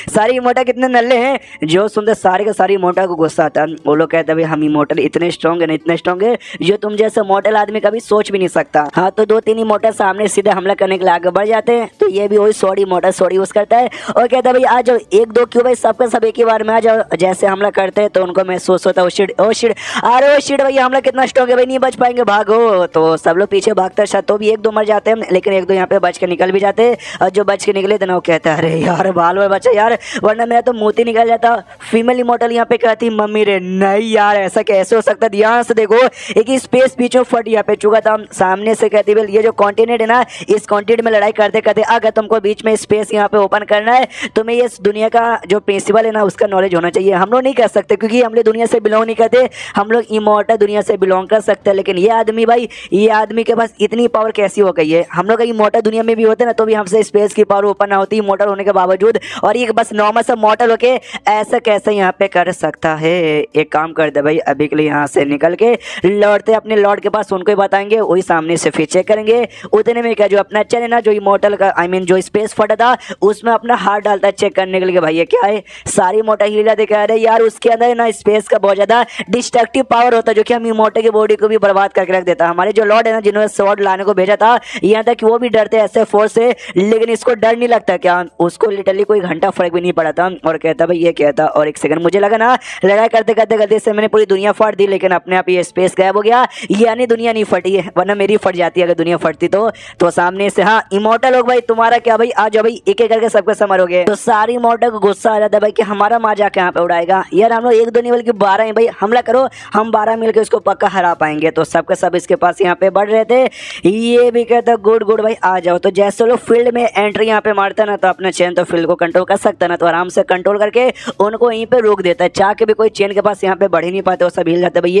सारी इमोटा कितने नल्ले हैं। जो सुनते सारे के सारी इमोटा को गुस्सा आता है। वो लोग कहते हैं हम इमोटल इतने स्ट्रॉन्ग है ना, इतने स्ट्रॉन्ग है जो तुम जैसे मॉडल आदमी कभी सोच भी नहीं सकता। हाँ तो 2-3 इमोटल सामने सीधे हमला करने के लिए आगे बढ़ जाते हैं। तो ये भी वही सॉरी इमोटल सॉरी यूज करता है और कहता है भाई आ जाओ, 1-2 क्यों भाई, सबका सब एक ही बार में आ जाओ। जैसे हमला करते हैं तो उनको महसूस होता है ओ शिट अरे ओ शिट भैया हमला कितना स्ट्रॉन्ग है भाई, नहीं बच पाएंगे, भागो। तो सब लोग पीछे भागते हैं, तो भी 1-2 मर जाते हैं, लेकिन 1-2 यहाँ पे बच के निकल भी जाते हैं। और जो बच के निकले तो ना वो कहता है अरे यार बाल में बचा यार, वरना मेरा तो मोती निकल जाता। फीमेल इमोटल यहाँ पे कहती मम्मी रे नहीं यार ऐसा कैसे हो सकता है, ध्यान से देखो एक स्पेस बीचों फट यहाँ पे चुका था। सामने से कहती वेल ये जो कॉन्टिनेंट है ना, इस कॉन्टिनेंट में लड़ाई करते करते अगर तुमको बीच में स्पेस यहाँ पे ओपन करना है, तुम्हें ये दुनिया का जो प्रिंसिपल है ना उसका नॉलेज होना चाहिए। हम लोग नहीं कर सकते क्योंकि हम लोग दुनिया से बिलोंग नहीं करते, हम लोग इमोर्टल दुनिया से बिलोंग कर सकते हैं। लेकिन ये आदमी भाई, ये आदमी के पास इतनी पावर कैसी हो गई है। हम लोग इमोर्टल दुनिया में भी होते ना तो भी हमसे स्पेस की पावर ओपन ना होती इमोर्टल होने के बावजूद, और ये बस नॉर्मल सा मॉडल होके ऐसा कैसे यहाँ पे कर सकता है। एक काम कर दे भाई, अभी के लिए यहाँ से निकल के लौटते अपने लॉर्ड के पास, उनको ही बताएंगे, वही सामने से फिर चेक करेंगे। उतने में क्या जो अपना चैन है ना, जो इमोर्टल का आई मीन जो स्पेस फटा था उसमें अपना हाथ डालता है चेक करने के लिए भाई ये क्या है। सारी मोटा हीला दिखा रहे यार, उसके अंदर ना स्पेस का बहुत ज्यादा डिस्ट्रक्टिव पावर होता है जो कि हम इमोर्टल की बॉडी को भी बर्बाद करके रख देता है। हमारे जो लॉर्ड है ना जिन्होंने स्वॉर्ड लाने को भेजा था, यहाँ तक कि वो भी डरते ऐसे फोर्स से, लेकिन इसको डर नहीं लगता क्या, उसको लिटरली कोई घंटा फर्क भी नहीं पड़ा था। और कहता भाई ये क्या था, और एक सेकंड मुझे लगा ना लड़ाई करते करते करते से मैंने पूरी दुनिया फाड़ दी, लेकिन अपने आप ये स्पेस गायब हो गया, यानी दुनिया नहीं फटी है, वरना मेरी फट जाती अगर दुनिया फटती तो सामने से हाँ इमोर्टल लोग भाई तुम्हारा क्या भाई, आ जाओ भाई एक एक करके सबके समरोगे। तो सारी इमोर्टल को गुस्सा आ जाता है भाई कि हमारा माँ जाके यहाँ पे उड़ाएगा, यार हम लोग 1-2 नहीं बल्कि 12 हैं भाई, हमला करो, हम 12 मिलकर इसको पक्का हरा पाएंगे। तो सबके सब इसके पास यहाँ पे बढ़ रहे थे। ये भी कहता गुड गुड भाई आ जाओ। तो जैसे लोग फील्ड में एंट्री यहाँ पे मारता ना तो अपने चेन तो फील्ड को कंट्रोल कर सकता ना, तो आराम से कंट्रोल करके उनको यहीं पे रोक देता है, चाह के भी कोई चेन के पास यहाँ पे बढ़ ही नहीं पाते, वो सब हिल जाते भाई।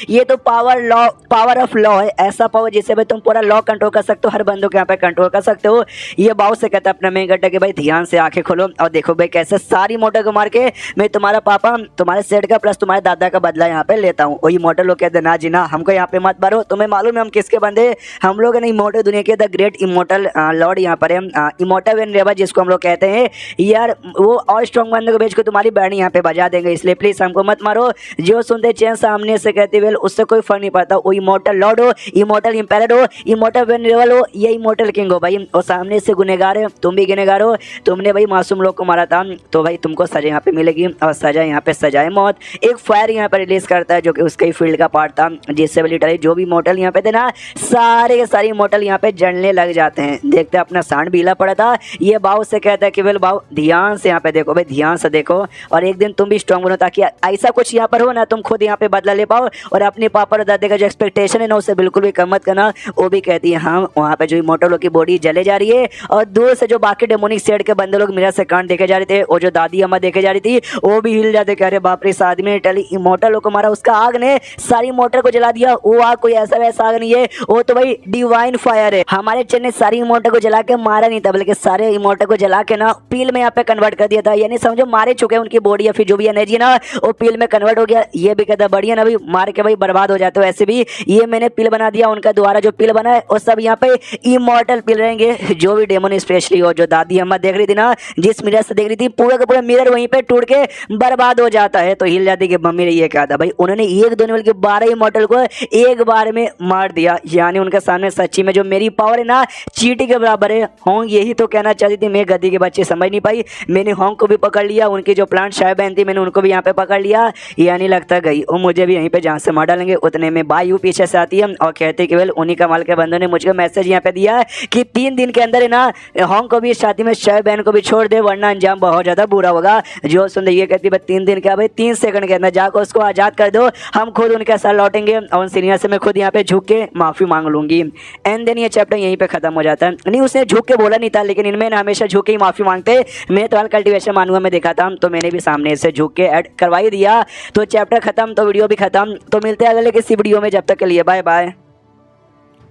ये तो पावर ऑफ लॉ है, ऐसा पावर जिससे भाई तुम पूरा लॉ कंट्रोल कर सकते हो, हर बंदों के यहाँ पे कंट्रोल कर सकते हो। ये बाऊ से कहता है अपना मेन गड्ढा के भाई ध्यान से आंखें खोलो और देखो भाई कैसे सारी मोटर को मार के मैं तुम्हारा पापा, तुम्हारे सेठ का प्लस तुम्हारे दादा का बदला यहाँ पे लेता हूँ। वही मोटर लोग कहते ना जी ना, हमको यहाँ पे मत मारो, तुम्हें मालूम है हम किसके बंदे, हम लोग नहीं मोटर दुनिया के द ग्रेट इमोर्टल लॉर्ड यहाँ पर है, इमोर्टल वेनरेवर जिसको हम लोग कहते हैं। यार वो और स्ट्रॉन्ग बंदे को भेज के तुम्हारी बैंडी यहाँ पे बजा देंगे, इसलिए प्लीज हमको मत मारो। जो सुनते चैन सामने से कहते वेल उससे कोई फर्क नहीं पड़ता, वो इमोर्टल लॉर्ड हो, इमोर्टल इंपेरर हो, इमोर्टल वेनरेबल हो, ये इमोर्टल किंग हो भाई। और सामने से गुनहगार है, तुम भी गुनहगार हो, तुमने भाई मासूम लोग को मारा था, तो भाई तुमको सजा यहाँ पे मिलेगी, और सजा यहाँ पे सजाए मौत। एक फायर यहाँ पे रिलीज करता है जो कि उसके ही फील्ड का पार्ट था, जिससे लिटरली जो भी इमोर्टल यहाँ पे थे ना सारे के सारे इमोर्टल यहाँ पे जलने लग जाते हैं। देखते अपना सांड बीला पड़ा था। ये बाऊ से कहता है कि वेल बाऊ ध्यान से यहाँ पे देखो भाई, ध्यान से देखो, और एक दिन तुम भी स्ट्रॉन्ग बनो ताकि ऐसा कुछ यहाँ पर हो ना तुम खुद यहाँ पे बदला ले पाओ, और अपने पापा और दादे का जो एक्सपेक्टेशन है ना उससे बिल्कुल भी कम मत करना। वो भी कहती है हाँ वहाँ पे जो इमोर्टल की बॉडी जले जा रही है, और दूर से जो बाकी डेमोनिक सेड के बंदे लोग मिरर से कांड देखे जा रहे थे, और जो दादी अम्मा देखे जा रही थी वो भी हिल जाते, कह रहे बाप रे इस आदमी ने टली इमोर्टल को मारा, उसका आग ने सारी इमोर्टल को जला दिया। वो आग कोई ऐसा वैसा आग नहीं है, वो तो भाई डिवाइन फायर है। हमारे चेन ने सारी इमोर्टल को जला के मारा नहीं था, बल्कि सारे इमोर्टल को जला के ना पील में यहाँ पे कन्वर्ट कर दिया था, यानी समझो मारे चुके उनकी बॉडी या फिर जो भी एनर्जी ना वो पील में कन्वर्ट हो गया। ये भी कहता बढ़िया ना भाई, मार के भाई बर्बाद हो जाते हो, ऐसे भी ये मैंने पील बना दिया, उनका द्वारा जो पील बना है वो सब यहाँ पे इमोर्टल पील रहेंगे। जो भी डेमन स्पेशली हो, जो दादी अम्मा देख रही थी ना, जिस मिरर से देख रही थी, पूरा का पूरा मिरर वहीं पे टूट के बर्बाद हो जाता है। तो हिल जाती कि मम्मी ने ये कहा था भाई, उन्होंने 1-2 बल्कि 12 इमोर्टल को एक बार में मार दिया, यानी उनके सामने सच्ची में जो मेरी पावर है ना चीटी के बराबर है। होंग यही तो कहना चाहती थी, मैं गद्दी के बच्चे समझ नहीं पाई, मैंने होंग को भी पकड़ लिया, उनकी जो प्लांट शायद बहन थी मैंने उनको भी यहाँ पे पकड़ लिया, यानी लगता गई वो मुझे भी यहीं पे जहाँ से मार डालेंगे। उतने में बायू पीछे से आती है और कहते केवल उन्हीं कमाल के बंदों ने मुझको मैसेज यहाँ पे दिया कि 3 दिन के अंदर है ना होंग को भी शादी में शायद बहन को भी छोड़ दे, वरना अंजाम बहुत ज्यादा बुरा होगा। जो सुन ये कहती है 3 दिन क्या भाई, 3 सेकंड के अंदर जाकर उसको आजाद कर दो, हम खुद उनके साथ लौटेंगे और सीनियर से मैं खुद यहाँ पे झुक के माफी मांग लूंगी। एंड देन ये चैप्टर यहीं पे खत्म हो जाता है। नहीं उसने झुक के बोला नहीं था, लेकिन इनमें हमेशा झुक के ही माफी मांगते मांगते, मैं तो कल्टीवेशन मानूंगा मैं देखा था, तो मैंने भी सामने से झुक के ऐड करवा ही दिया। तो चैप्टर खत्म, तो वीडियो भी खत्म। तो मिलते हैं अगले किसी वीडियो में, जब तक के लिए बाय बाय।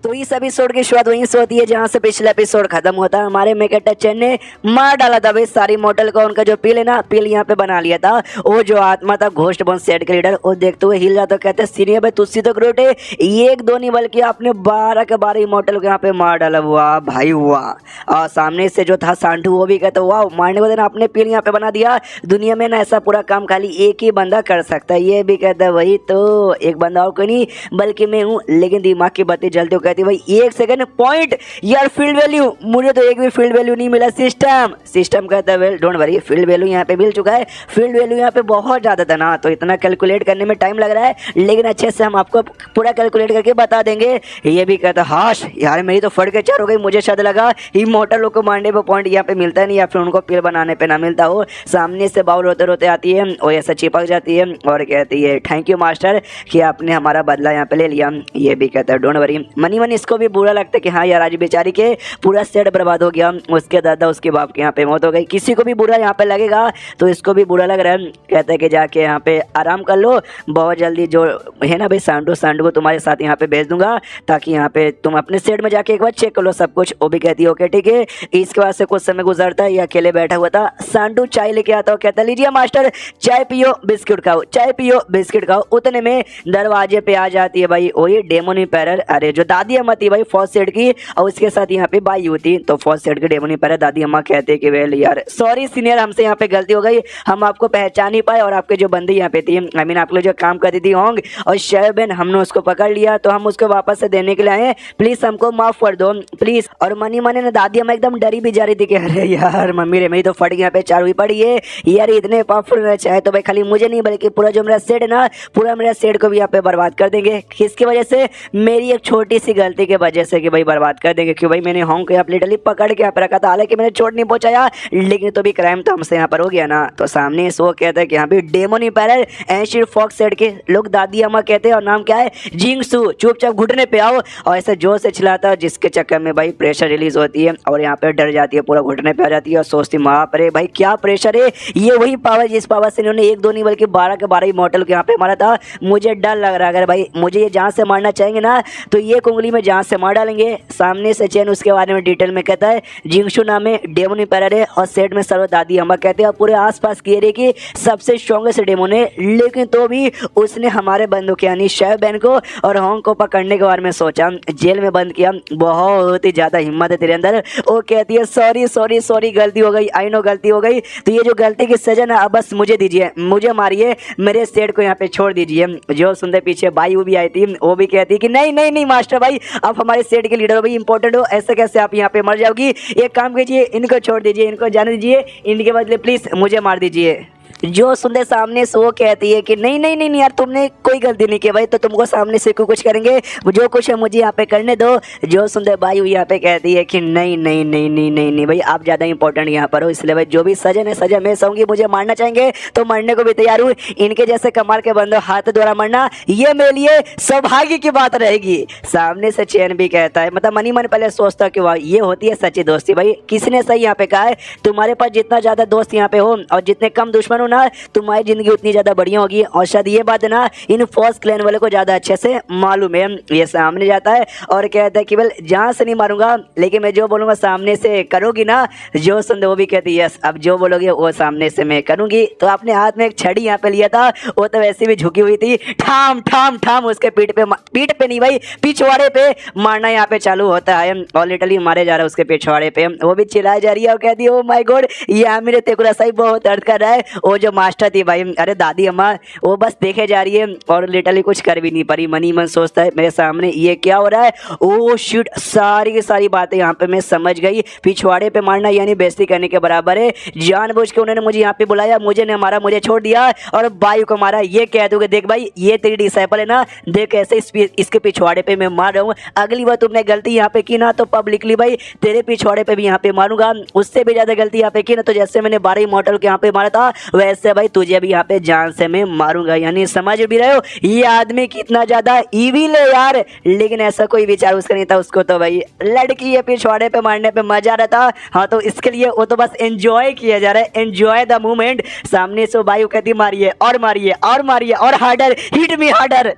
तो इस एपिसोड की शुरुआत वहीं से होती है जहां से पिछला एपिसोड खत्म होता है। हमारे मेकेटा चैन ने मार डाला था भाई सारी मॉडल को, उनका जो पील है ना, पील यहाँ पे बना लिया था। वो जो आत्मा था घोस्ट बन सेट के लीडर, वो देखते हुए हिल जाता, कहते सीनियर भाई तुझसे तो ग्रेट है, एक दो नहीं बल्कि आपने 12 के 12 मॉडल को यहाँ पे मार डाला। वाह भाई वाह। और सामने से जो था सांडू, वो भी कहते वाह, मारने को देना आपने पील यहाँ पे बना दिया। दुनिया में ना ऐसा पूरा काम खाली एक ही बंदा कर सकता है। ये भी कहता है वही तो, एक बंदा और कोई नहीं बल्कि मैं हूँ। लेकिन दिमाग की बत्ती जलती हो, भाई 1 सेकंड पॉइंट यार, फील्ड वैल्यू मुझे तो एक भी फील्ड वैल्यू नहीं मिला। सिस्टम कहता है well don't worry, field value यहाँ पे मिल चुका है। फील्ड वैल्यू यहाँ पे बहुत ज़्यादा था ना, तो इतना कैलकुलेट करने में टाइम लग रहा है, लेकिन अच्छे से हम आपको पूरा कैलकुलेट करके बता देंगे। ये भी कहता हाश यार, मेरी तो फट के चार हो गई। मुझे शायद लगा इमॉर्टल लोग को मारने पर पॉइंट यहाँ पे मिलता नहीं, या फिर उनको पिल बनाने पर ना मिलता हो। सामने से बाउल रोते रोते आती है और ऐसा चिपक जाती है और कहती है थैंक यू मास्टर कि आपने हमारा बदला यहाँ पे ले लिया। ये भी कहता है डोंट वरी। मनी इसको भी बुरा लगता है कि हाँ यार आज बेचारी के पूरा सेट बर्बाद हो गया, उसके दादा उसके बाप के यहाँ पे मौत हो गई। किसी को भी बुरा यहाँ पे लगेगा, तो इसको भी बुरा लग रहा है। कहता है कि जाके यहाँ पे आराम कर लो, बहुत जल्दी जो है ना भाई सांडू को तुम्हारे साथ यहाँ पे भेज दूंगा, ताकि यहाँ पे तुम अपने सेट में जाके एक बार चेक कर लो सब कुछ। वो भी कहती है ओके ठीक है। इसके बाद से कुछ समय गुजरता है, ये अकेले बैठा हुआ था। सांडू चाय लेके आता हो, कहता लीजिए मास्टर चाय पियो बिस्किट खाओ, चाय पियो बिस्किट खाओ। उतने में दरवाजे पे आ जाती है भाई वही डेमोनी पैरर, अरे जो दादी अम्मा थी भाई फर्स्ट सेट की, और उसके साथ यहाँ पे बाई होती। तो फर्स्ट सेट की डेमोनी पैरर दादी अम्मा कहते कि वेल यार सॉरी सीनियर, हमसे यहाँ पे गलती हो गई, हम आपको पहचान नहीं पाए। और आपके जो बंदी यहाँ पे थी, आई मीन आप लोग जो काम करती थी होंग और शेबेन, हमने उसको पकड़ लिया, तो हम उसको वापस से देने के लिए आए, प्लीज हमको माफ कर दो प्लीज। और मनी ने दादी अम्मा एकदम डरी भी जा रही थी कि अरे यार मम्मी रे मेरी तो फट यहाँ पे चार हुई पड़ी है यार, इतने पावरफुल रहना चाहे तो भाई खाली मुझे नहीं बल्कि पूरा जो मेरा सेट है ना, पूरा मेरा सेट को भी यहाँ पे बर्बाद कर देंगे। किसकी वजह से? मेरी एक छोटी सी गलती की वजह से कि भाई बर्बाद कर देंगे, कि भाई मैंने होंग को यहाँ लिटरली पकड़ के यहाँ पे रखा था, हालांकि मैंने चोट नहीं पहुंचाया, लेकिन तो भी क्राइम तो हमसे यहाँ पर हो गया ना। तो सामने सो कहता है कि यहाँ पे डेमोनी पैरर एंशियंट फॉक्स सेट के लोग दादी अम्मा कहते हैं, और नाम क्या है जिंगसू, चुपचाप घुटने पे आओ। और ऐसे जोर से चिल्लाता है जिसके चक्कर में भाई प्रेशर रिलीज होती है और यहाँ पे डर जाती है, पूरा घुटने पे आ जाती है और सोचती माँ अरे भाई क्या प्रेशर है। ये वही पावर जिस पावर से इन्होंने एक दो नहीं बल्कि 12 के 12 मॉडल को यहाँ पे मारा था। मुझे डर लग रहा है अगर भाई मुझे ये जहाँ से मारना चाहेंगे ना, तो ये कुंगली में जहाँ से मार डालेंगे। सामने से चैन उसके बारे में डिटेल में कहता है जिंगशु नाम है, डेमोनी पैरर है और सेट में सर्व दादी अम्मा कहते हैं, और पूरे आसपास की एरिया की सबसे स्ट्रॉन्गेस्ट डेमोन है। लेकिन तो भी उसने हमारे बंदूक यानी शेबेन को और होंग को पकड़ने के बारे में सोचा, जेल में बंद किया। बहुत ही ज्यादा हिम्मत है तेरे अंदर। वो कहती है सॉरी सॉरी सॉरी गलती हो गई, आई नो गलती हो गई, तो ये जो गलती की सजा ना अब बस मुझे दीजिए, मुझे मारिए, मेरे सेट को यहाँ पे छोड़ दीजिए। जो सुनते पीछे बाई वो भी आई थी, वो भी कहती कि नहीं नहीं नहीं मास्टर भाई आप हमारे सेट के लीडर हो भाई, इंपॉर्टेंट हो, ऐसे कैसे आप यहाँ पे मर जाओगी। एक काम कीजिए इनको छोड़ दीजिए, इनको जाने दीजिए, इनके बदले प्लीज मुझे मार दीजिए। जो सुनते सामने से वो कहती है कि नहीं नहीं नहीं यार तुमने कोई गलती नहीं की भाई, तो तुमको सामने से क्यों कुछ करेंगे, जो कुछ है मुझे यहाँ पे करने दो। जो सुनते भाई यहाँ पे कहती है कि नहीं नहीं नहीं नहीं नहीं नहीं भाई आप ज़्यादा इंपॉर्टेंट यहाँ पर हो, इसलिए भाई जो भी सजा है सजा मैं सहूंगी, मुझे मारना चाहेंगे तो मरने को भी तैयार हूँ। इनके जैसे कमाल के बंदो हाथ द्वारा मरना ये मेरे लिए सौभाग्य की बात रहेगी। सामने से चैन भी कहता है, मतलब मनी मन पहले सोचता कि वाह ये होती है सच्ची दोस्ती। भाई किसने सही यहाँ पे कहा है, तुम्हारे पास जितना ज़्यादा दोस्त यहाँ पे हो और जितने कम दुश्मन हो ना, तुम्हारी जिंदगी उतनी ज्यादा बढ़िया होगी। और शायद ये बात ना इन फर्स्ट क्लैन वाले को ज्यादा अच्छे से मालूम है। ये सामने जाता है और कहता है कि वेल जहां से नहीं मारूंगा, लेकिन मैं जो बोलूंगा सामने से करोगी ना। जो सुनते वो भी कहती है यस, अब जो बोलोगे वो सामने से मैं करूंगी। तो अपने हाथ में एक छड़ी यहाँ पे लिया था, वो तो वैसे भी झुकी हुई थी, ठाम ठाम ठाम उसके पीठ पे नहीं भाई पिछवाड़े पे मारना यहाँ पे चालू होता है। और लिटरली मारे जा रहा है उसके पिछवाड़े पे, वो भी चिल्लाई जा रही है और कहती है ओ माय गॉड ये आमिर तेकुरा साहब बहुत दर्द कर रहा है। वो जो मास्टर थी भाई, अरे दादी अम्मा वो बस देखे जा रही है और लिटरली कुछ कर भी नहीं पारी। मनी मन सोचता है मेरे सामने ये क्या हो रहा है। ओ शिट, सारी की सारी बातें यहाँ पे मैं समझ गई। पिछवाड़े पे मारना यानी बेइज्जती करने के बराबर है। जानबूझ के उन्होंने मुझे यहाँ पे बुलाया, मुझे ने मारा, मुझे छोड़ दिया और बाई को मारा। ये कह दूंगा देख भाई ये तेरी डिसाइपल है ना, देख कैसे इसके पिछवाड़े पे मैं मार रहा हूँ। अगली बार तुमने गलती यहाँ पे की ना तो पब्लिकली भाई तेरे पिछवाड़े पे भी यहाँ पे मारूंगा। उससे भी ज्यादा गलती यहाँ पे की ना तो जैसे मैंने 12 मॉडल के यहाँ पे मारा था वैसे भाई तुझे भी यहाँ पे जान से मैं मारूंगा। यानी समझ भी रहे हो ये आदमी कितना ज्यादा ईविल है यार, लेकिन ऐसा कोई विचार उसका नहीं था। उसको तो भाई लड़की है पिछवाड़े पे मारने पे मजा रहा था। हाँ तो इसके लिए वो तो बस एंजॉय किया जा रहा है, एंजॉय द मोमेंट। सामने से वायु कहती मारिए और मारिए और मारिए और हार्डर, हिट मी हार्डर।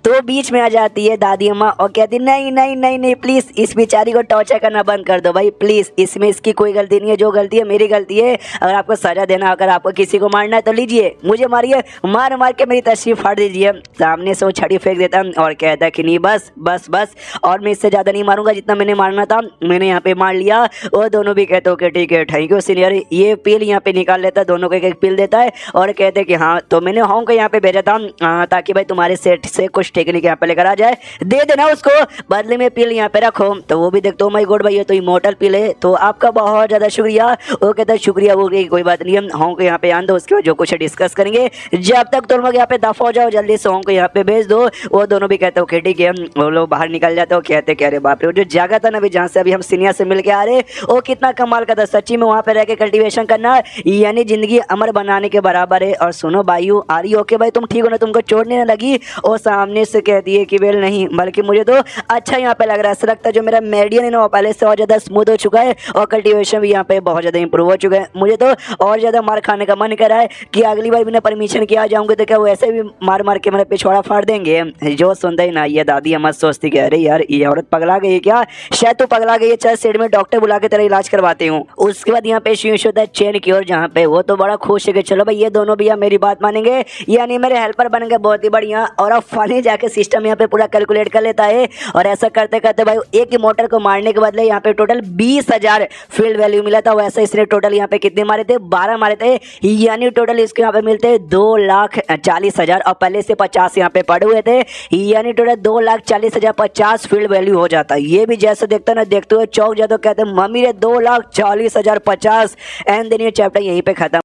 तो बीच में आ जाती है दादी अम्मा और कहती नहीं नहीं नहीं नहीं प्लीज इस बेचारी को टॉर्चर करना बंद कर दो भाई प्लीज, इसमें इसकी कोई गलती नहीं है, जो गलती है मेरी गलती है। अगर आपको सजा देना, अगर आपको किसी को मारना है तो लीजिए, मुझे मारिए, मार मार के मेरी तस्वीर फाड़ दीजिए। सामने से वो छड़ी फेंक देता और कहता है कि नहीं बस बस बस, और मैं इससे ज़्यादा नहीं मारूंगा, जितना मैंने मारना था मैंने यहाँ पे मार लिया। और दोनों भी कहते ओके ठीक है थैंक यू सीनियर। ये पिल यहाँ पे निकाल लेता है, दोनों को एक एक पिल देता है और कहते हैं कि हाँ तो मैंने होंग को यहाँ पे भेजा था ताकि भाई तुम्हारे सेट से कुछ टेक्निक यहाँ पे लेकर आ जाए, दे देना उसको, बदले में पिल यहाँ पे रखो। तो वो भी देखते हो माय गॉड भाई ये तो इमोर्टल पिल है, तो आपका बहुत ज़्यादा शुक्रिया। वो कहता है शुक्रिया वो कोई बात नहीं है, होंग को यहाँ पे आन दो, उसके बाद जो कुछ डिस्कस करेंगे। जब तक तुम लोग यहाँ पे दफा हो जाओ जल्दी से होंग को यहाँ पे भेज दो। वो दोनों भी कहते हो ठीक है, वो लोग बाहर निकल जाते हो। कहते कह रहे बाप रे, जो जगह था ना अभी जहाँ से अभी हम सीनियर से मिल के आ रहे, वो कितना कमाल का था सच्ची में। वहाँ पे रह के कल्टिवेशन करना यानी जिंदगी अमर बनाने के बराबर है। और सुनो बायू आ रही ओके भाई तुम ठीक हो ना, तुमको चोट नहीं लगी? और सामने से कहती है कि वेल नहीं, बल्कि मुझे तो अच्छा यहाँ पे लग रहा है, ऐसा लगता है जो मेरा मेडियन है ना वो पहले से और ज़्यादा स्मूथ हो चुका है और कल्टिवेशन भी यहाँ पे बहुत ज़्यादा इंप्रूव हो चुका है। मुझे तो और ज़्यादा मार खाने का मन कर रहा है कि अगली बार बिना परमिशन किया जाऊँगे तो क्या वो ऐसे भी मार मार के मेरा पिछवाड़ा फाड़ देंगे। जो सुनता ही ना ये दादी अम्मा सोचती कह रही यार ये औरत पगला गई क्या, शायद तो पगला गई है, चल साइड में डॉक्टर बुला के तेरा इलाज करवाती हूँ। उसके बाद यहाँ पे शीश होता है चेन की ओर, जहाँ पे वो तो बड़ा खुश है कि चलो भाई ये दोनों भी मेरी बात मानेंगे, यानी मेरे हेल्पर बनेंगे, बहुत ही बढ़िया। और अब फाइनली जाके सिस्टम यहाँ पे पूरा कैलकुलेट कर लेता है और ऐसा करते करते भाई एक इमोर्टल को मारने के बदले यहाँ पे टोटल 20,000 फील्ड वैल्यू मिला था। वैसे इसने टोटल यहाँ पे कितने मारे थे, 12 मारे थे, यानी टोटल इसके यहाँ पे मिलते 2,40,000 और पहले से 50 यहाँ पे पड़े हुए थे, यानी टोटल 2,40,000 50 फील्ड वैल्यू हो जाता है। ये भी जैसे देखते ना देखते हुए चौक जाते कहते मम्मी रे 2,40,000 50 एंड देन ये चैप्टर यहीं पे खत्म।